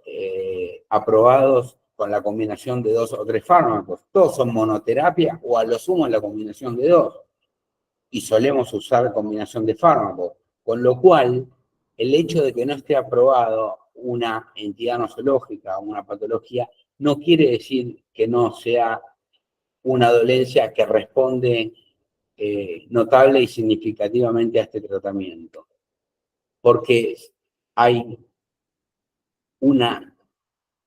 aprobados con la combinación de 2 o 3 fármacos. Todos son monoterapia o a lo sumo la combinación de 2. Y solemos usar combinación de fármacos. Con lo cual, el hecho de que no esté aprobado una entidad nosológica o una patología no quiere decir que no sea una dolencia que responde notable y significativamente a este tratamiento. Porque hay una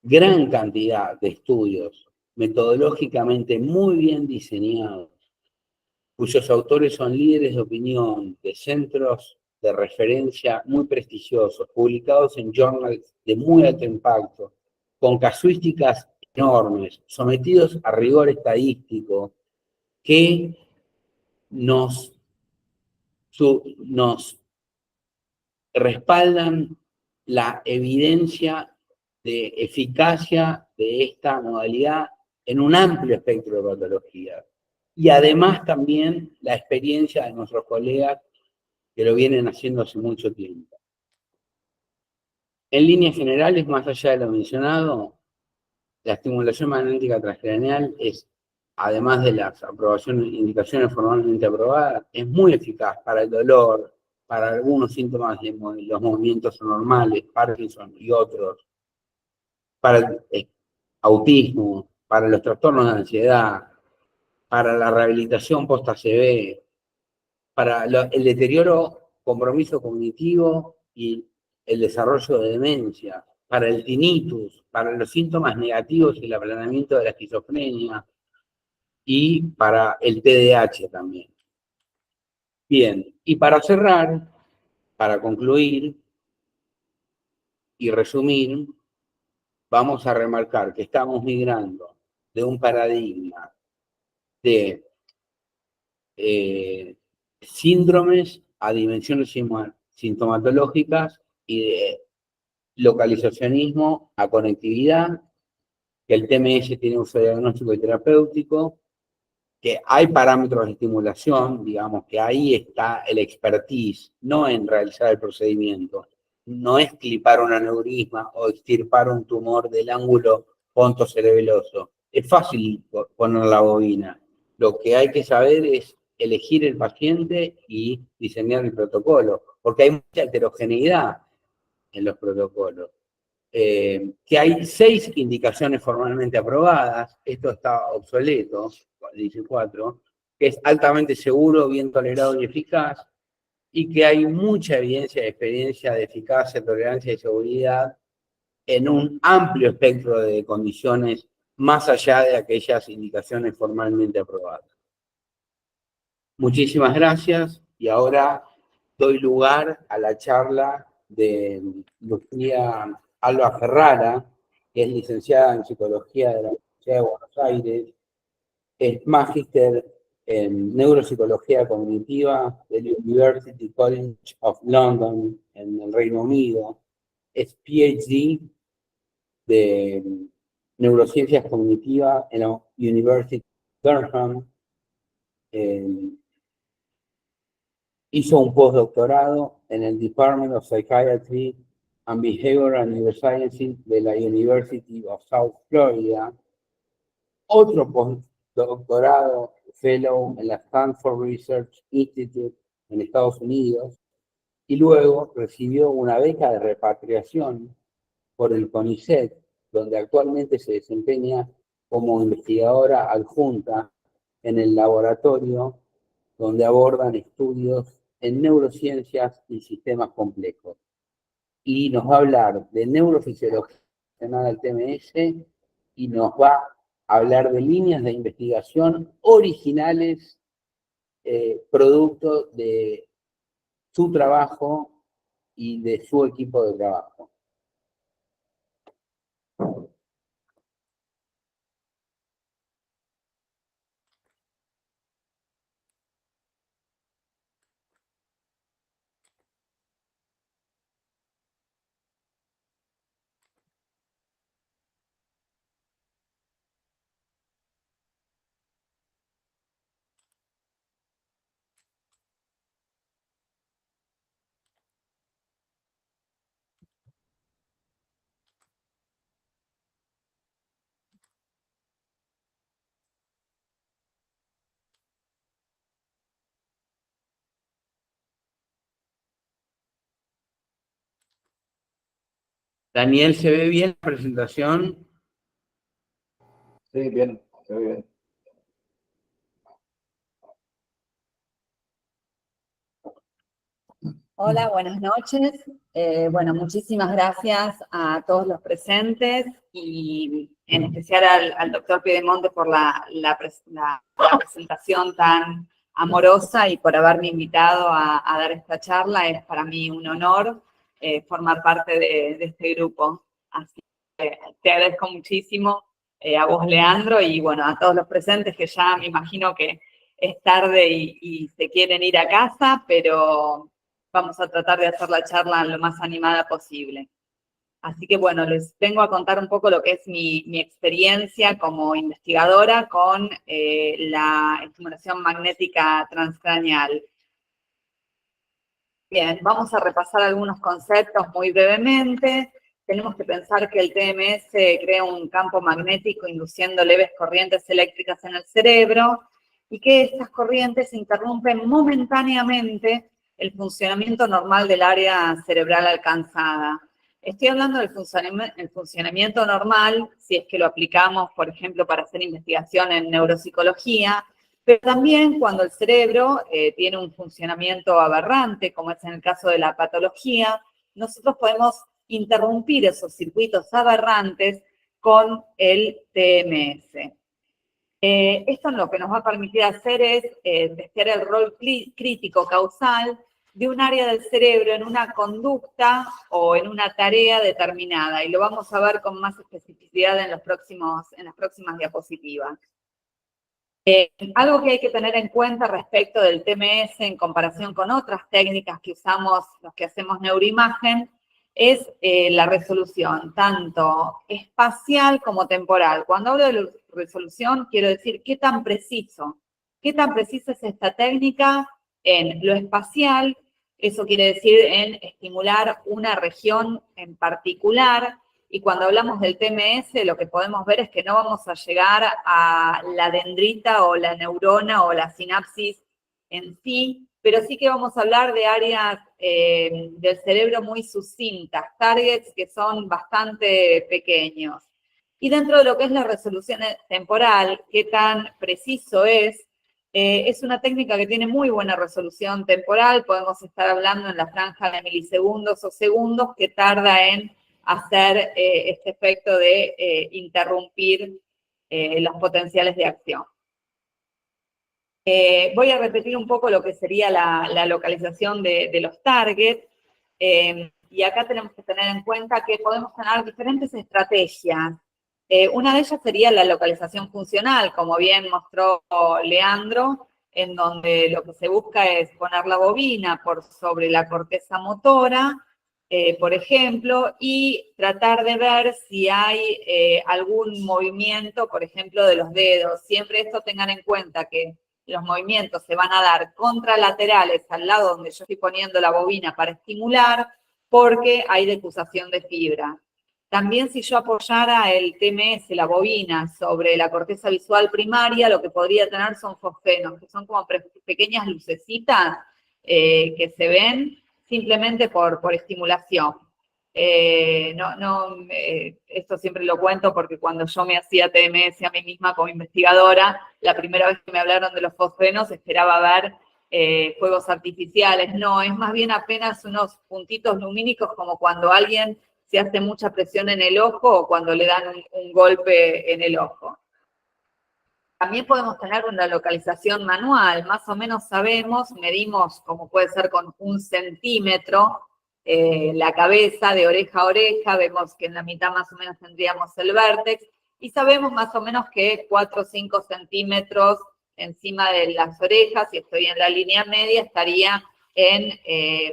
gran cantidad de estudios metodológicamente muy bien diseñados, cuyos autores son líderes de opinión de centros de referencia muy prestigiosos, publicados en journals de muy alto impacto, con casuísticas enormes, sometidos a rigor estadístico, que nos respaldan la evidencia de eficacia de esta modalidad en un amplio espectro de patologías. Y además también la experiencia de nuestros colegas que lo vienen haciendo hace mucho tiempo. En líneas generales, más allá de lo mencionado, la estimulación magnética transcraneal es, además de las indicaciones formalmente aprobadas, es muy eficaz para el dolor, para algunos síntomas de los movimientos anormales, Parkinson y otros, para el autismo, para los trastornos de ansiedad, para la rehabilitación post-ACV, para el deterioro, compromiso cognitivo y el desarrollo de demencia, para el tinnitus, para los síntomas negativos y el aplanamiento de la esquizofrenia, y para el TDAH también. Bien, y para cerrar, para concluir y resumir, vamos a remarcar que estamos migrando de un paradigma de síndromes a dimensiones sintomatológicas y de localizacionismo a conectividad, que el TMS tiene uso diagnóstico y terapéutico, que hay parámetros de estimulación, digamos que ahí está el expertise, no en realizar el procedimiento, no es clipar un aneurisma o extirpar un tumor del ángulo pontocerebeloso. Es fácil poner la bobina. Lo que hay que saber es elegir el paciente y diseñar el protocolo, porque hay mucha heterogeneidad en los protocolos. Que hay 6 indicaciones formalmente aprobadas, esto está obsoleto, dice 4, que es altamente seguro, bien tolerado y eficaz, y que hay mucha evidencia de experiencia de eficacia, tolerancia y seguridad en un amplio espectro de condiciones más allá de aquellas indicaciones formalmente aprobadas. Muchísimas gracias y ahora doy lugar a la charla de Lucía Alba Ferrara, que es licenciada en Psicología de la Universidad de Buenos Aires, es magíster en Neuropsicología Cognitiva del University College of London en el Reino Unido, es PhD de Neurociencias Cognitivas en la University of Durham, hizo un postdoctorado en el Department of Psychiatry and Behavioral Neurosciences de la University of South Florida, otro postdoctorado fellow en la Stanford Research Institute en Estados Unidos, y luego recibió una beca de repatriación por el CONICET, donde actualmente se desempeña como investigadora adjunta en el laboratorio donde abordan estudios en neurociencias y sistemas complejos. Y nos va a hablar de neurofisiología del TMS y nos va a hablar de líneas de investigación originales, producto de su trabajo y de su equipo de trabajo. Daniel, ¿se ve bien la presentación? Sí, bien, se ve bien. Hola, buenas noches. Bueno, muchísimas gracias a todos los presentes y en especial al doctor Piedemonte por la presentación tan amorosa y por haberme invitado a dar esta charla. Es para mí un honor formar parte de este grupo. Así que te agradezco muchísimo a vos, Leandro, y bueno, a todos los presentes que ya me imagino que es tarde y se quieren ir a casa, pero vamos a tratar de hacer la charla lo más animada posible. Así que bueno, les vengo a contar un poco lo que es mi experiencia como investigadora con la estimulación magnética transcraneal. Bien, vamos a repasar algunos conceptos muy brevemente. Tenemos que pensar que el TMS crea un campo magnético induciendo leves corrientes eléctricas en el cerebro y que estas corrientes interrumpen momentáneamente el funcionamiento normal del área cerebral alcanzada. Estoy hablando del funcionamiento normal, si es que lo aplicamos, por ejemplo, para hacer investigación en neuropsicología, pero también cuando el cerebro tiene un funcionamiento aberrante, como es en el caso de la patología, nosotros podemos interrumpir esos circuitos aberrantes con el TMS. Esto lo que nos va a permitir hacer es testear el rol crítico causal de un área del cerebro en una conducta o en una tarea determinada, y lo vamos a ver con más especificidad en las próximas diapositivas. Algo que hay que tener en cuenta respecto del TMS en comparación con otras técnicas que usamos los que hacemos neuroimagen es la resolución, tanto espacial como temporal. Cuando hablo de resolución, quiero decir qué tan precisa es esta técnica en lo espacial. Eso quiere decir en estimular una región en particular. Y cuando hablamos del TMS, lo que podemos ver es que no vamos a llegar a la dendrita o la neurona o la sinapsis en sí, pero sí que vamos a hablar de áreas del cerebro muy sucintas, targets que son bastante pequeños. Y dentro de lo que es la resolución temporal, qué tan preciso es una técnica que tiene muy buena resolución temporal. Podemos estar hablando en la franja de milisegundos o segundos que tarda en hacer este efecto de interrumpir los potenciales de acción. Voy a repetir un poco lo que sería la localización de los targets. Y acá tenemos que tener en cuenta que podemos tener diferentes estrategias. Una de ellas sería la localización funcional, como bien mostró Leandro, en donde lo que se busca es poner la bobina por sobre la corteza motora, por ejemplo, y tratar de ver si hay algún movimiento, por ejemplo, de los dedos. Siempre esto tengan en cuenta que los movimientos se van a dar contralaterales al lado donde yo estoy poniendo la bobina para estimular, porque hay decusación de fibra. También si yo apoyara el TMS, la bobina, sobre la corteza visual primaria, lo que podría tener son fosfenos, que son como pequeñas lucecitas que se ven simplemente por estimulación. Esto siempre lo cuento porque cuando yo me hacía TMS a mí misma como investigadora, la primera vez que me hablaron de los fosfenos esperaba ver fuegos artificiales. No, es más bien apenas unos puntitos lumínicos como cuando alguien se hace mucha presión en el ojo o cuando le dan un golpe en el ojo. También podemos tener una localización manual, más o menos sabemos, medimos como puede ser con 1 centímetro la cabeza de oreja a oreja, vemos que en la mitad más o menos tendríamos el vértex y sabemos más o menos que 4 o 5 centímetros encima de las orejas, si estoy en la línea media, estaría en,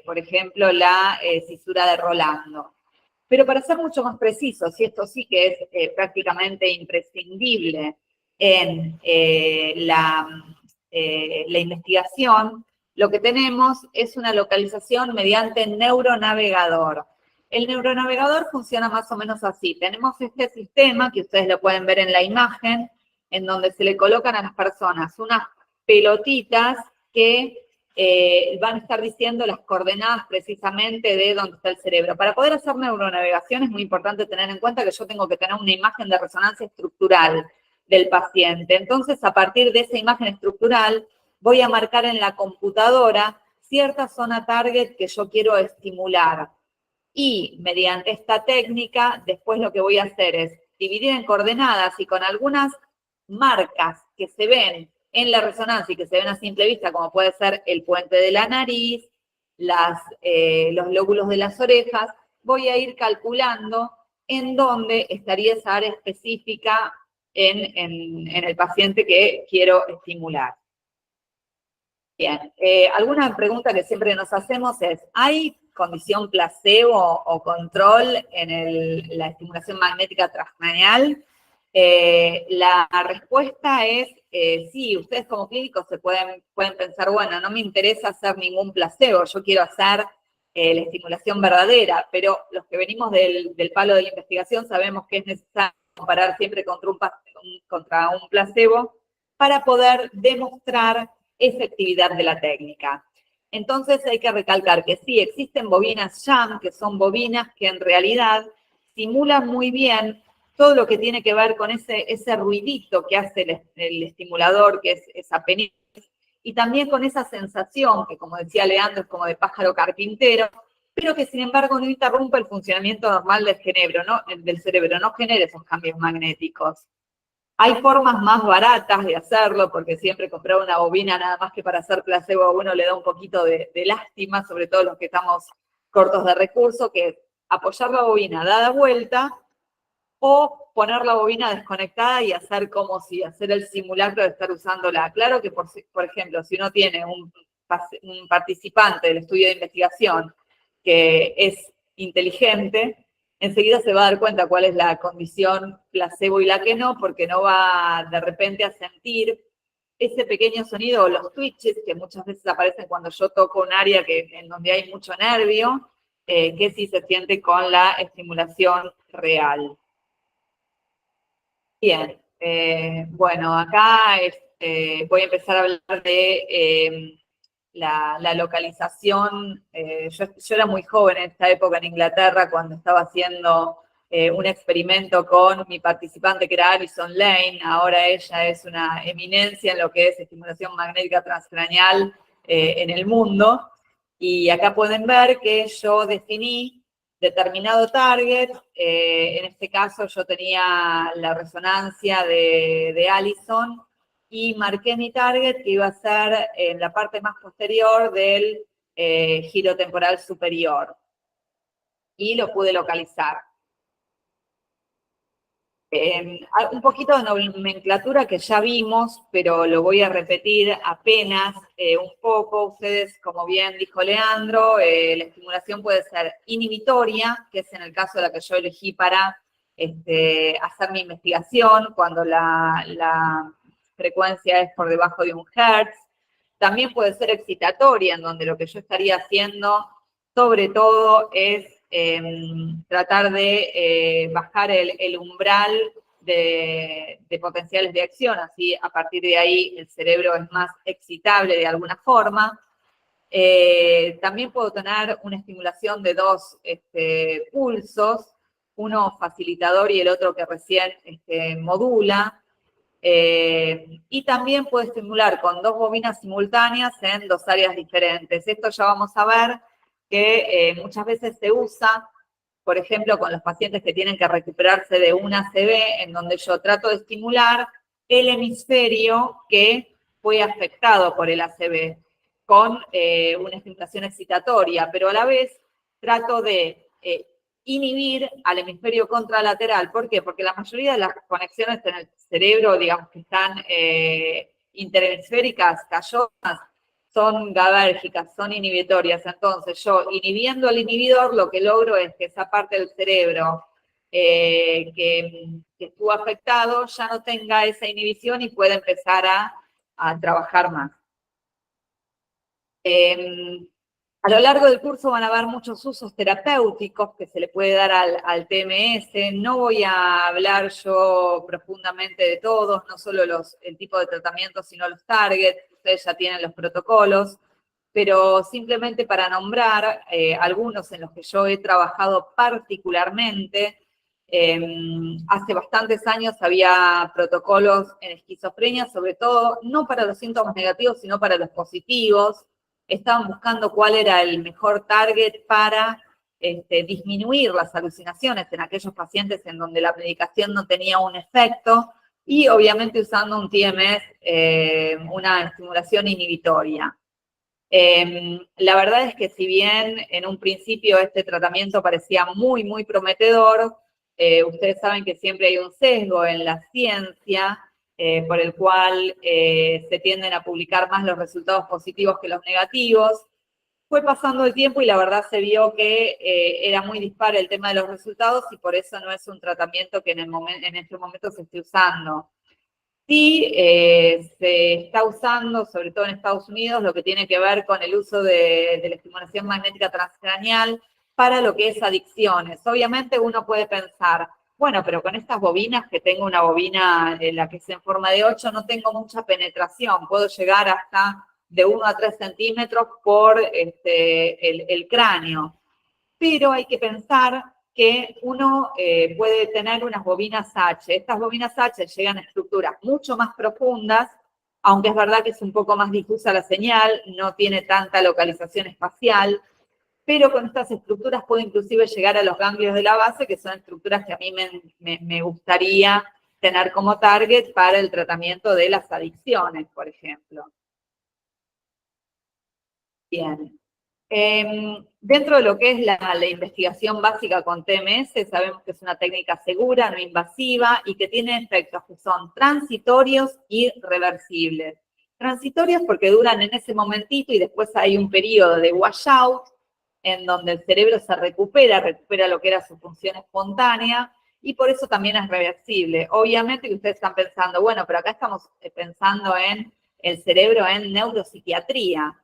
por ejemplo, la cisura de Rolando. Pero para ser mucho más precisos, y esto sí que es prácticamente imprescindible en la investigación, lo que tenemos es una localización mediante neuronavegador. El neuronavegador funciona más o menos así. Tenemos este sistema, que ustedes lo pueden ver en la imagen, en donde se le colocan a las personas unas pelotitas que van a estar diciendo las coordenadas precisamente de dónde está el cerebro. Para poder hacer neuronavegación es muy importante tener en cuenta que yo tengo que tener una imagen de resonancia estructural del paciente. Entonces, a partir de esa imagen estructural, voy a marcar en la computadora cierta zona target que yo quiero estimular. Y mediante esta técnica, después lo que voy a hacer es dividir en coordenadas y con algunas marcas que se ven en la resonancia y que se ven a simple vista, como puede ser el puente de la nariz, los lóbulos de las orejas, voy a ir calculando en dónde estaría esa área específica en el paciente que quiero estimular. Bien, alguna pregunta que siempre nos hacemos es, ¿hay condición placebo o control en la estimulación magnética transcranial? La respuesta es sí. Ustedes como clínicos se pueden pensar, bueno, no me interesa hacer ningún placebo, yo quiero hacer la estimulación verdadera, pero los que venimos del palo de la investigación sabemos que es necesario comparar siempre contra un placebo para poder demostrar efectividad de la técnica. Entonces hay que recalcar que sí, existen bobinas sham, que son bobinas que en realidad simulan muy bien todo lo que tiene que ver con ese ruidito que hace el estimulador, que es esa penita, y también con esa sensación que, como decía Leandro, es como de pájaro carpintero, pero que sin embargo no interrumpe el funcionamiento normal del cerebro, no genera esos cambios magnéticos. Hay formas más baratas de hacerlo, porque siempre comprar una bobina nada más que para hacer placebo a uno le da un poquito de lástima, sobre todo los que estamos cortos de recursos, que es apoyar la bobina dada vuelta o poner la bobina desconectada y hacer como si hacer el simulacro de estar usándola. Claro que, por ejemplo, si uno tiene un participante del estudio de investigación que es inteligente, enseguida se va a dar cuenta cuál es la condición placebo y la que no, porque no va de repente a sentir ese pequeño sonido o los twitches que muchas veces aparecen cuando yo toco un área en donde hay mucho nervio, que sí se siente con la estimulación real. Bien, bueno, acá voy a empezar a hablar de la localización. Yo era muy joven en esta época en Inglaterra cuando estaba haciendo un experimento con mi participante que era Alison Lane. Ahora ella es una eminencia en lo que es estimulación magnética transcranial en el mundo. Y acá pueden ver que yo definí determinado target. En este caso yo tenía la resonancia de Alison y marqué mi target que iba a ser en la parte más posterior del giro temporal superior. Y lo pude localizar. Un poquito de nomenclatura que ya vimos, pero lo voy a repetir apenas un poco. Ustedes, como bien dijo Leandro, la estimulación puede ser inhibitoria, que es en el caso de la que yo elegí para hacer mi investigación, cuando la frecuencia es por debajo de 1 Hz. También puede ser excitatoria, en donde lo que yo estaría haciendo, sobre todo, es tratar de bajar el umbral de potenciales de acción, así a partir de ahí el cerebro es más excitable de alguna forma. También puedo tener una estimulación de 2 pulsos, uno facilitador y el otro que recién modula. Y también puedo estimular con 2 bobinas simultáneas en 2 áreas diferentes. Esto ya vamos a ver que muchas veces se usa, por ejemplo, con los pacientes que tienen que recuperarse de un ACV, en donde yo trato de estimular el hemisferio que fue afectado por el ACV, con una estimulación excitatoria, pero a la vez trato de inhibir al hemisferio contralateral. ¿Por qué? Porque la mayoría de las conexiones en el cerebro, digamos, que están interhemisféricas, callosas, son GABAérgicas, son inhibitorias. Entonces, yo inhibiendo al inhibidor, lo que logro es que esa parte del cerebro que estuvo afectado ya no tenga esa inhibición y pueda empezar a trabajar más. A lo largo del curso van a haber muchos usos terapéuticos que se le puede dar al TMS. No voy a hablar yo profundamente de todos, no solo el tipo de tratamiento, sino los targets. Ustedes ya tienen los protocolos, pero simplemente para nombrar algunos en los que yo he trabajado particularmente. Hace bastantes años había protocolos en esquizofrenia, sobre todo, no para los síntomas negativos, sino para los positivos. Estaban buscando cuál era el mejor target para disminuir las alucinaciones en aquellos pacientes en donde la medicación no tenía un efecto y obviamente usando un TMS, una estimulación inhibitoria. La verdad es que si bien en un principio este tratamiento parecía muy, muy prometedor, ustedes saben que siempre hay un sesgo en la ciencia, por el cual se tienden a publicar más los resultados positivos que los negativos. Fue pasando el tiempo y la verdad se vio que era muy dispar el tema de los resultados y por eso no es un tratamiento que en este momento se esté usando. Sí, se está usando, sobre todo en Estados Unidos, lo que tiene que ver con el uso de la estimulación magnética transcranial para lo que es adicciones. Obviamente uno puede pensar, bueno, pero con estas bobinas, que tengo una bobina en la que es en forma de 8, no tengo mucha penetración, puedo llegar hasta de 1 a 3 centímetros por el cráneo. Pero hay que pensar que uno puede tener unas bobinas H. Estas bobinas H llegan a estructuras mucho más profundas, aunque es verdad que es un poco más difusa la señal, no tiene tanta localización espacial, pero con estas estructuras puede inclusive llegar a los ganglios de la base, que son estructuras que a mí me gustaría tener como target para el tratamiento de las adicciones, por ejemplo. Bien. Dentro de lo que es la investigación básica con TMS, sabemos que es una técnica segura, no invasiva y que tiene efectos que son transitorios y reversibles. Transitorios porque duran en ese momentito y después hay un periodo de washout en donde el cerebro se recupera lo que era su función espontánea y por eso también es reversible. Obviamente que ustedes están pensando, bueno, pero acá estamos pensando en el cerebro en neuropsiquiatría.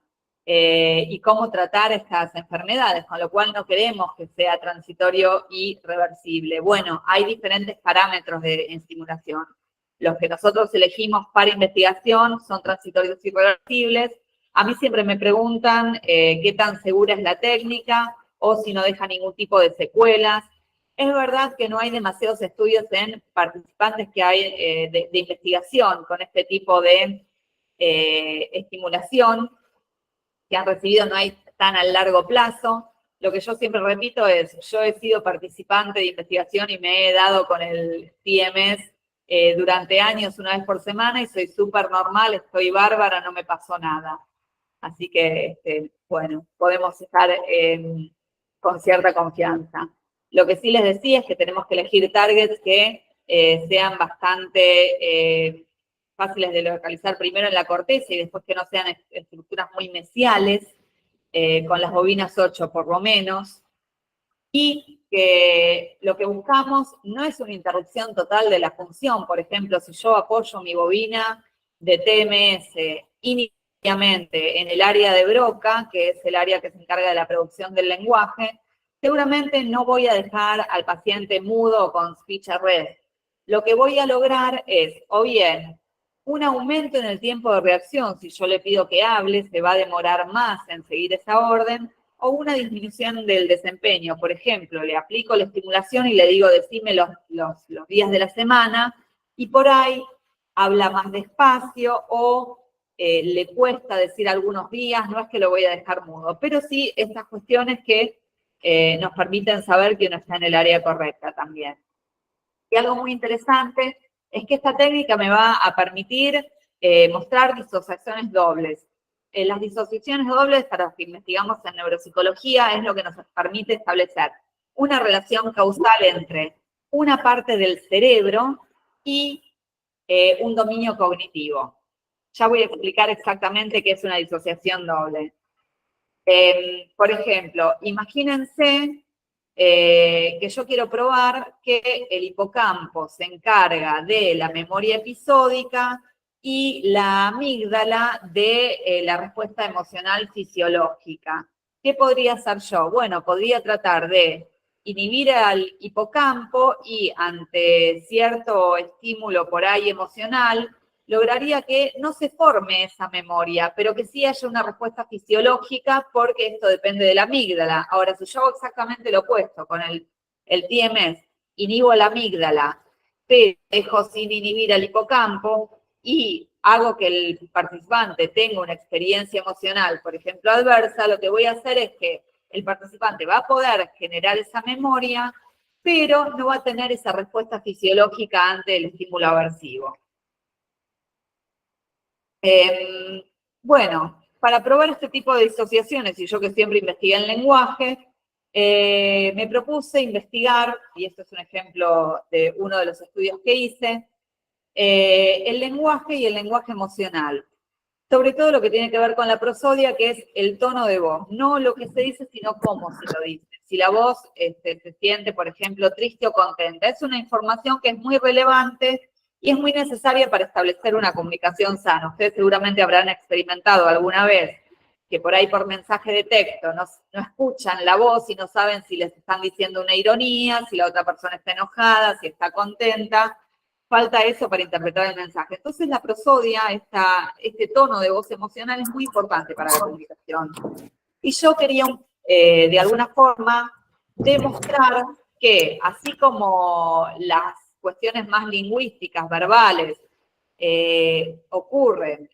Y cómo tratar estas enfermedades, con lo cual no queremos que sea transitorio y reversible. Bueno, hay diferentes parámetros de estimulación. Los que nosotros elegimos para investigación son transitorios y reversibles. A mí siempre me preguntan qué tan segura es la técnica o si no deja ningún tipo de secuelas. Es verdad que no hay demasiados estudios en participantes que hay de investigación con este tipo de estimulación que han recibido, no hay tan a largo plazo. Lo que yo siempre repito es, yo he sido participante de investigación y me he dado con el TMS durante años una vez por semana y soy súper normal, estoy bárbara, no me pasó nada. Así que, bueno, podemos estar con cierta confianza. Lo que sí les decía es que tenemos que elegir targets que sean bastante fáciles de localizar primero en la corteza y después que no sean estructuras muy mesiales, con las bobinas 8 por lo menos, y que lo que buscamos no es una interrupción total de la función. Por ejemplo, si yo apoyo mi bobina de TMS inicialmente en el área de Broca, que es el área que se encarga de la producción del lenguaje, seguramente no voy a dejar al paciente mudo o con speech arrest. Lo que voy a lograr es, o bien, un aumento en el tiempo de reacción. Si yo le pido que hable, se va a demorar más en seguir esa orden, o una disminución del desempeño. Por ejemplo, le aplico la estimulación y le digo, decime los días de la semana, y por ahí habla más despacio o le cuesta decir algunos días, no es que lo voy a dejar mudo, pero sí estas cuestiones que nos permiten saber que uno está en el área correcta también. Y algo muy interesante es que esta técnica me va a permitir mostrar disociaciones dobles. Las disociaciones dobles, para los que investigamos en neuropsicología, es lo que nos permite establecer una relación causal entre una parte del cerebro y un dominio cognitivo. Ya voy a explicar exactamente qué es una disociación doble. Por ejemplo, imagínense que yo quiero probar que el hipocampo se encarga de la memoria episódica y la amígdala de la respuesta emocional fisiológica. ¿Qué podría hacer yo? Bueno, podría tratar de inhibir al hipocampo y ante cierto estímulo por ahí emocional, lograría que no se forme esa memoria, pero que sí haya una respuesta fisiológica porque esto depende de la amígdala. Ahora, si yo hago exactamente lo opuesto con el TMS, inhibo la amígdala, pero dejo sin inhibir al hipocampo y hago que el participante tenga una experiencia emocional, por ejemplo, adversa, lo que voy a hacer es que el participante va a poder generar esa memoria, pero no va a tener esa respuesta fisiológica ante el estímulo aversivo. Bueno, para probar este tipo de disociaciones, y yo que siempre investigué en lenguaje, me propuse investigar, y esto es un ejemplo de uno de los estudios que hice, el lenguaje y el lenguaje emocional. Sobre todo lo que tiene que ver con la prosodia, que es el tono de voz. No lo que se dice, sino cómo se lo dice. Si la voz se siente, por ejemplo, triste o contenta. Es una información que es muy relevante y es muy necesaria para establecer una comunicación sana. Ustedes seguramente habrán experimentado alguna vez que por ahí por mensaje de texto no escuchan la voz y no saben si les están diciendo una ironía, si la otra persona está enojada, si está contenta. Falta eso para interpretar el mensaje. Entonces la prosodia, este tono de voz emocional es muy importante para la comunicación. Y yo quería, de alguna forma, demostrar que así como las cuestiones más lingüísticas, verbales, ocurren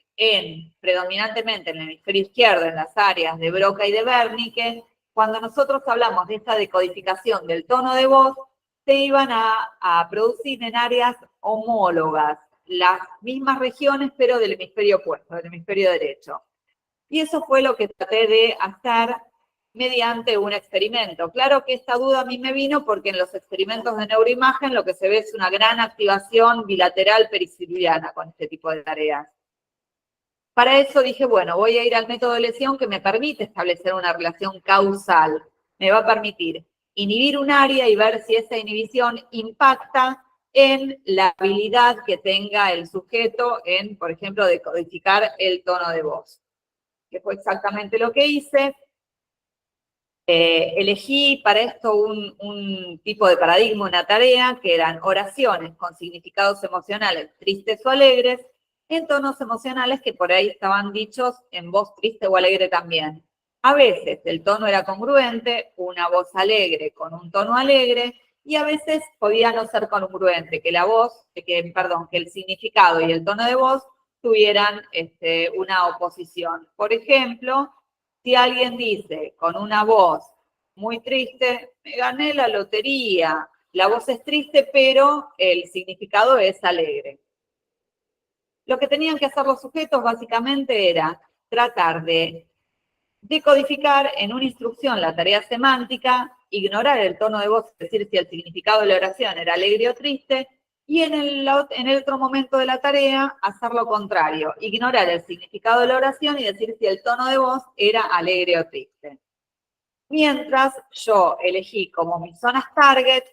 predominantemente en el hemisferio izquierdo, en las áreas de Broca y de Wernicke, cuando nosotros hablamos de esta decodificación del tono de voz, se iban a producir en áreas homólogas, las mismas regiones, pero del hemisferio opuesto, del hemisferio derecho. Y eso fue lo que traté de hacer mediante un experimento. Claro que esta duda a mí me vino porque en los experimentos de neuroimagen lo que se ve es una gran activación bilateral periciliana con este tipo de tareas. Para eso dije, bueno, voy a ir al método de lesión que me permite establecer una relación causal. Me va a permitir inhibir un área y ver si esa inhibición impacta en la habilidad que tenga el sujeto en, por ejemplo, decodificar el tono de voz. Que fue exactamente lo que hice. Elegí para esto un tipo de paradigma, una tarea, que eran oraciones con significados emocionales tristes o alegres, en tonos emocionales que por ahí estaban dichos en voz triste o alegre también. A veces el tono era congruente, una voz alegre con un tono alegre, y a veces podía no ser congruente, que el significado y el tono de voz tuvieran una oposición. Por ejemplo, si alguien dice con una voz muy triste, me gané la lotería, la voz es triste, pero el significado es alegre. Lo que tenían que hacer los sujetos básicamente era tratar de decodificar en una instrucción la tarea semántica, ignorar el tono de voz, es decir, si el significado de la oración era alegre o triste, y en el otro momento de la tarea hacer lo contrario, ignorar el significado de la oración y decir si el tono de voz era alegre o triste. Mientras yo elegí como mis zonas target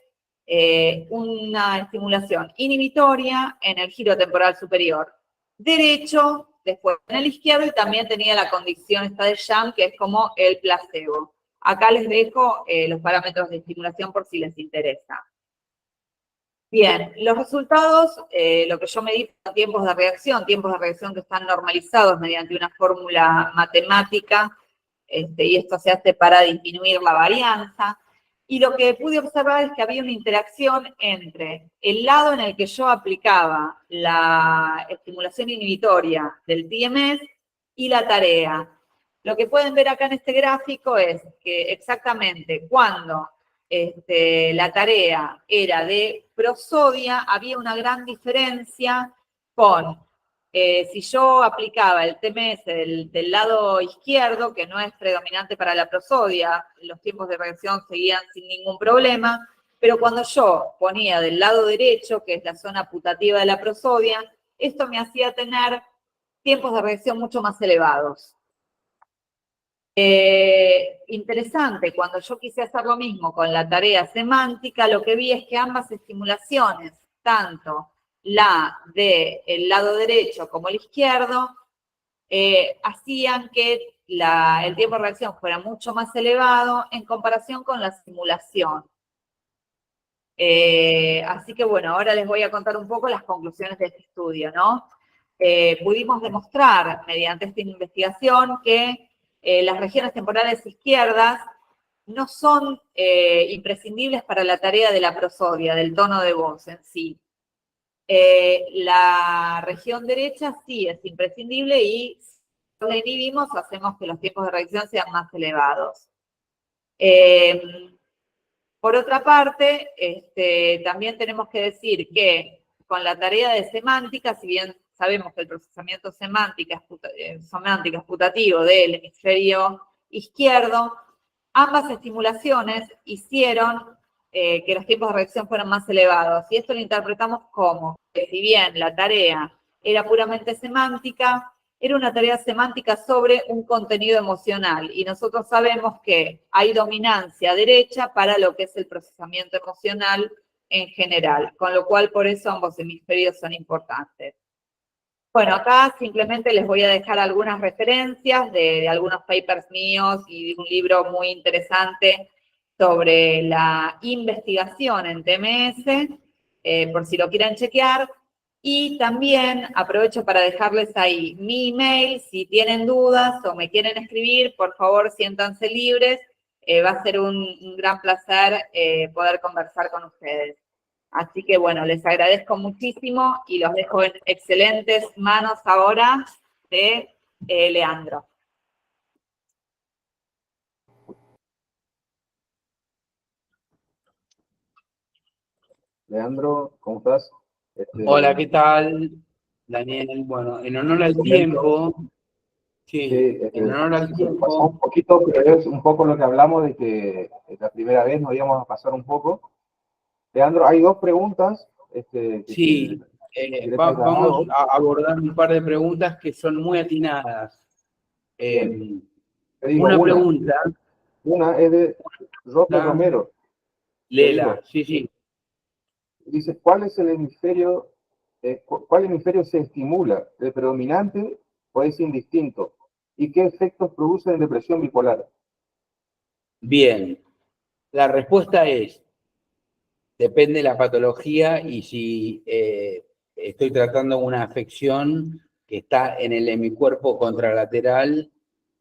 una estimulación inhibitoria en el giro temporal superior derecho, después en el izquierdo, y también tenía la condición esta de Sham, que es como el placebo. Acá les dejo los parámetros de estimulación por si les interesa. Bien, los resultados, lo que yo medí son tiempos de reacción que están normalizados mediante una fórmula matemática, y esto se hace para disminuir la varianza. Y lo que pude observar es que había una interacción entre el lado en el que yo aplicaba la estimulación inhibitoria del TMS y la tarea. Lo que pueden ver acá en este gráfico es que exactamente cuando la tarea era de prosodia, había una gran diferencia con si yo aplicaba el TMS del lado izquierdo, que no es predominante para la prosodia, los tiempos de reacción seguían sin ningún problema, pero cuando yo ponía del lado derecho, que es la zona putativa de la prosodia, esto me hacía tener tiempos de reacción mucho más elevados. Interesante, cuando yo quise hacer lo mismo con la tarea semántica, lo que vi es que ambas estimulaciones, tanto la del lado derecho como el izquierdo, hacían que el tiempo de reacción fuera mucho más elevado en comparación con la simulación. Así que bueno, ahora les voy a contar un poco las conclusiones de este estudio, ¿no? Pudimos demostrar mediante esta investigación que las regiones temporales izquierdas no son imprescindibles para la tarea de la prosodia, del tono de voz en sí. La región derecha sí es imprescindible y si la inhibimos hacemos que los tiempos de reacción sean más elevados. Por otra parte, también tenemos que decir que con la tarea de semántica, si bien sabemos que el procesamiento semántico es putativo del hemisferio izquierdo, ambas estimulaciones hicieron que los tiempos de reacción fueran más elevados. Y esto lo interpretamos como que si bien la tarea era puramente semántica, era una tarea semántica sobre un contenido emocional. Y nosotros sabemos que hay dominancia derecha para lo que es el procesamiento emocional en general, con lo cual por eso ambos hemisferios son importantes. Bueno, acá simplemente les voy a dejar algunas referencias de algunos papers míos y de un libro muy interesante sobre la investigación en TMS, por si lo quieren chequear. Y también aprovecho para dejarles ahí mi email, si tienen dudas o me quieren escribir, por favor siéntanse libres, va a ser un gran placer poder conversar con ustedes. Así que bueno, les agradezco muchísimo y los dejo en excelentes manos ahora de Leandro. Leandro, ¿cómo estás? Hola, ¿qué tal, Daniel? Bueno, en honor al tiempo, sí, en honor al pasó tiempo, un poquito, pero es un poco lo que hablamos de que la primera vez nos íbamos a pasar un poco. Leandro, hay dos preguntas. sí, vamos a abordar un par de preguntas que son muy atinadas. Te digo Una pregunta. Una es de Roque Romero. Lela, sí. Dice, ¿cuál hemisferio se estimula? ¿El predominante o es indistinto? ¿Y qué efectos produce en depresión bipolar? Bien, la respuesta es, depende de la patología y si estoy tratando una afección que está en el hemicuerpo contralateral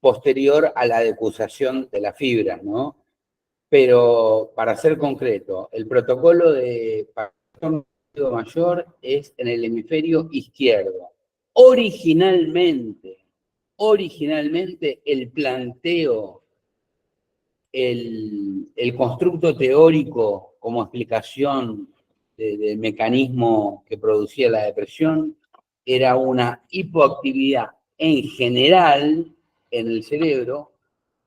posterior a la decusación de las fibras, ¿no? Pero para ser concreto, el protocolo de Parkinson mayor es en el hemisferio izquierdo. Originalmente el planteo, el constructo teórico como explicación del mecanismo que producía la depresión era una hipoactividad en general en el cerebro,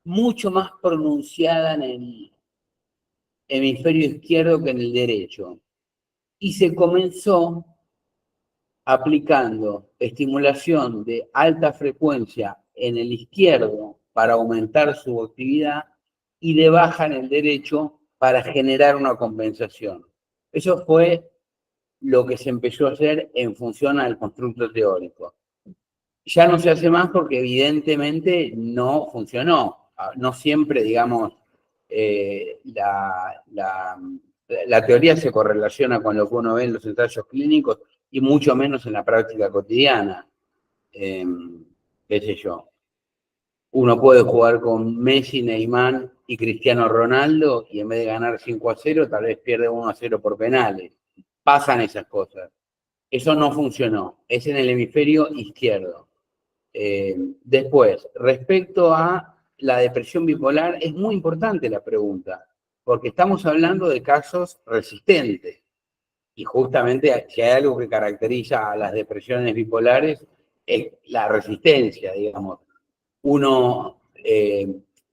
mucho más pronunciada en el hemisferio izquierdo que en el derecho. Y se comenzó aplicando estimulación de alta frecuencia en el izquierdo para aumentar su actividad y de baja en el derecho para generar una compensación. Eso fue lo que se empezó a hacer en función al constructo teórico. Ya no se hace más porque evidentemente no funcionó. No siempre, digamos, la teoría se correlaciona con lo que uno ve en los ensayos clínicos y mucho menos en la práctica cotidiana. Qué sé yo. Uno puede jugar con Messi, Neymar y Cristiano Ronaldo y en vez de ganar 5-0, tal vez pierde 1-0 por penales. Pasan esas cosas. Eso no funcionó. Es en el hemisferio izquierdo. Después, respecto a la depresión bipolar, es muy importante la pregunta, porque estamos hablando de casos resistentes. Y justamente si hay algo que caracteriza a las depresiones bipolares, es la resistencia, digamos.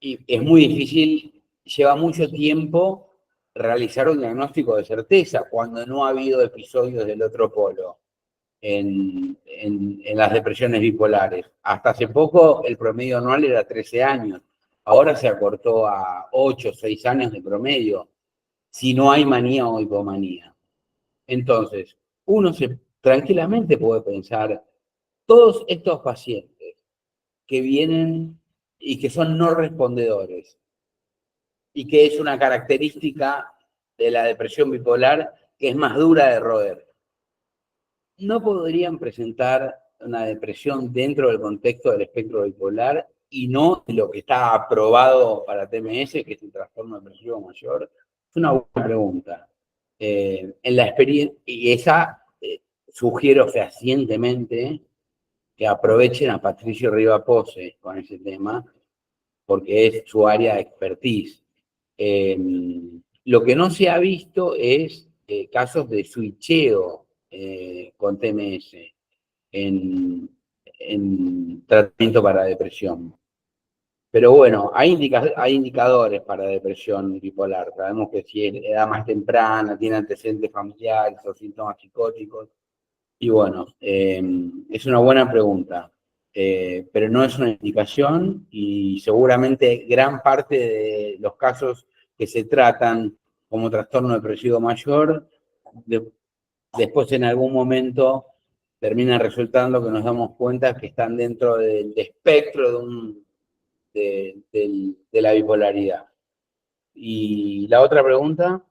Y es muy difícil, lleva mucho tiempo realizar un diagnóstico de certeza cuando no ha habido episodios del otro polo en las depresiones bipolares. Hasta hace poco el promedio anual era 13 años, ahora se acortó a 8 o 6 años de promedio, si no hay manía o hipomanía. Entonces, uno tranquilamente puede pensar, todos estos pacientes que vienen y que son no respondedores, y que es una característica de la depresión bipolar que es más dura de roer, no podrían presentar una depresión dentro del contexto del espectro bipolar y no de lo que está aprobado para TMS, que es el trastorno depresivo mayor. Es una buena pregunta. En la experiencia, y esa sugiero fehacientemente que aprovechen a Patricio Rivapose con ese tema, porque es su área de expertise. Lo que no se ha visto es casos de switcheo con TMS en tratamiento para depresión. Pero bueno, hay indicadores para depresión bipolar. Sabemos que si es edad más temprana, tiene antecedentes familiares o síntomas psicóticos. Y bueno, es una buena pregunta, pero no es una indicación y seguramente gran parte de los casos que se tratan como trastorno depresivo mayor, después en algún momento termina resultando que nos damos cuenta que están dentro del espectro de la bipolaridad. ¿Y la otra pregunta?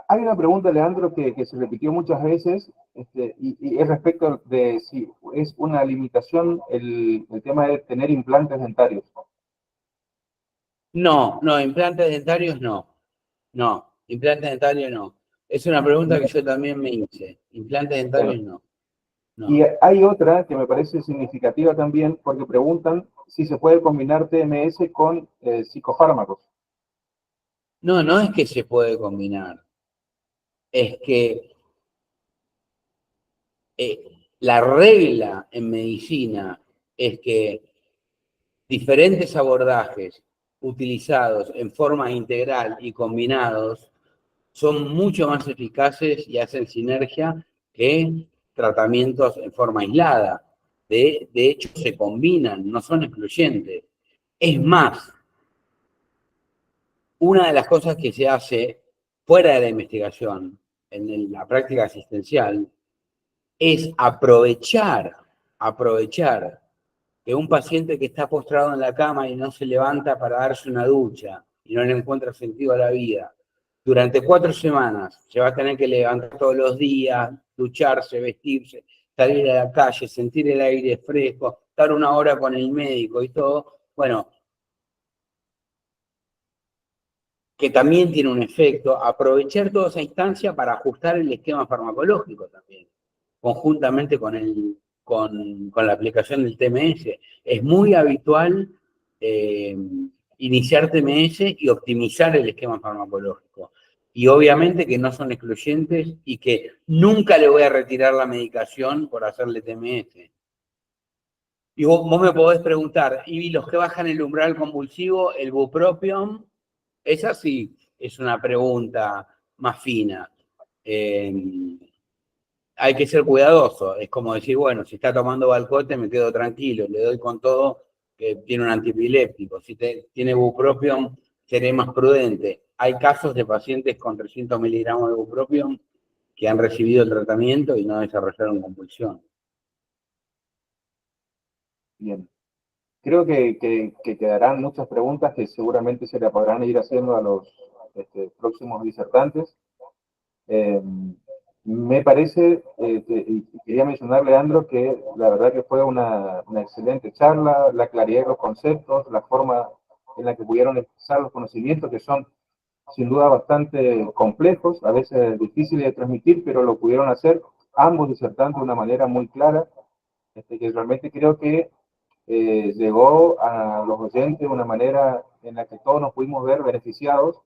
Hay una pregunta, Leandro, que se repitió muchas veces, y es respecto de si es una limitación el tema de tener implantes dentarios. No, implantes dentarios no. No, implantes dentarios no. Es una pregunta que yo también me hice. Implantes dentarios no. Y hay otra que me parece significativa también, porque preguntan si se puede combinar TMS con psicofármacos. No es que se puede combinar. Es que la regla en medicina es que diferentes abordajes utilizados en forma integral y combinados son mucho más eficaces y hacen sinergia que tratamientos en forma aislada. De hecho, se combinan, no son excluyentes. Es más, una de las cosas que se hace fuera de la investigación, en la práctica asistencial, es aprovechar que un paciente que está postrado en la cama y no se levanta para darse una ducha y no le encuentra sentido a la vida, durante 4 semanas se va a tener que levantar todos los días, ducharse, vestirse, salir a la calle, sentir el aire fresco, estar 1 hora con el médico y todo. Bueno, que también tiene un efecto, aprovechar toda esa instancia para ajustar el esquema farmacológico también, conjuntamente con la aplicación del TMS. Es muy habitual iniciar TMS y optimizar el esquema farmacológico. Y obviamente que no son excluyentes y que nunca le voy a retirar la medicación por hacerle TMS. Y vos me podés preguntar, ¿y los que bajan el umbral convulsivo, el bupropión? Esa sí es una pregunta más fina. Hay que ser cuidadoso. Es como decir, bueno, si está tomando Valcote me quedo tranquilo, le doy con todo que tiene un antiepiléptico. Si tiene bupropión, seré más prudente. Hay casos de pacientes con 300 miligramos de bupropión que han recibido el tratamiento y no desarrollaron convulsión. Bien. Creo que quedarán muchas preguntas que seguramente se le podrán ir haciendo a los próximos disertantes. Me parece, y quería mencionar, Leandro, que la verdad que fue una excelente charla, la claridad de los conceptos, la forma en la que pudieron expresar los conocimientos, que son sin duda bastante complejos, a veces difíciles de transmitir, pero lo pudieron hacer ambos disertantes de una manera muy clara, que realmente creo que llegó a los oyentes de una manera en la que todos nos pudimos ver beneficiados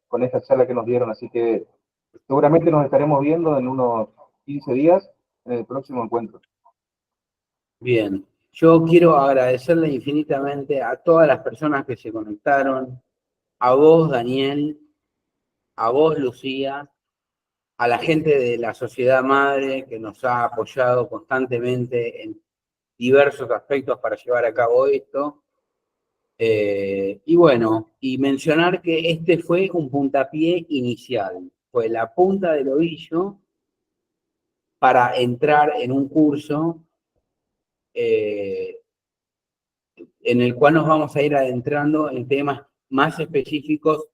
con esta charla que nos dieron. Así que seguramente nos estaremos viendo en unos 15 días en el próximo encuentro. Bien, yo quiero agradecerle infinitamente a todas las personas que se conectaron, a vos, Daniel, a vos, Lucía, a la gente de la Sociedad Madre que nos ha apoyado constantemente en diversos aspectos para llevar a cabo esto. Y bueno, y mencionar que este fue un puntapié inicial, fue la punta del ovillo para entrar en un curso en el cual nos vamos a ir adentrando en temas más específicos,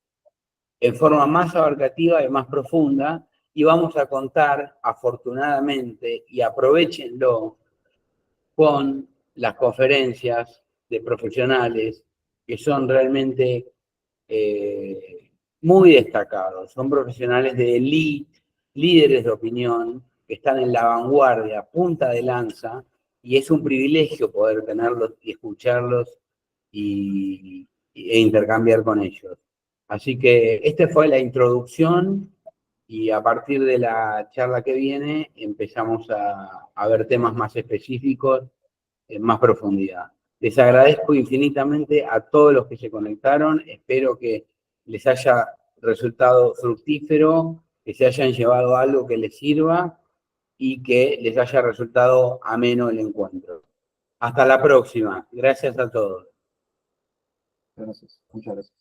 en forma más abarcativa y más profunda, y vamos a contar, afortunadamente, y aprovéchenlo, con las conferencias de profesionales que son realmente muy destacados. Son profesionales de elite, líderes de opinión, que están en la vanguardia, punta de lanza, y es un privilegio poder tenerlos y escucharlos e intercambiar con ellos. Así que esta fue la introducción y a partir de la charla que viene empezamos a ver temas más específicos en más profundidad. Les agradezco infinitamente a todos los que se conectaron, espero que les haya resultado fructífero, que se hayan llevado algo que les sirva y que les haya resultado ameno el encuentro. Hasta la próxima. Gracias a todos. Gracias. Muchas gracias.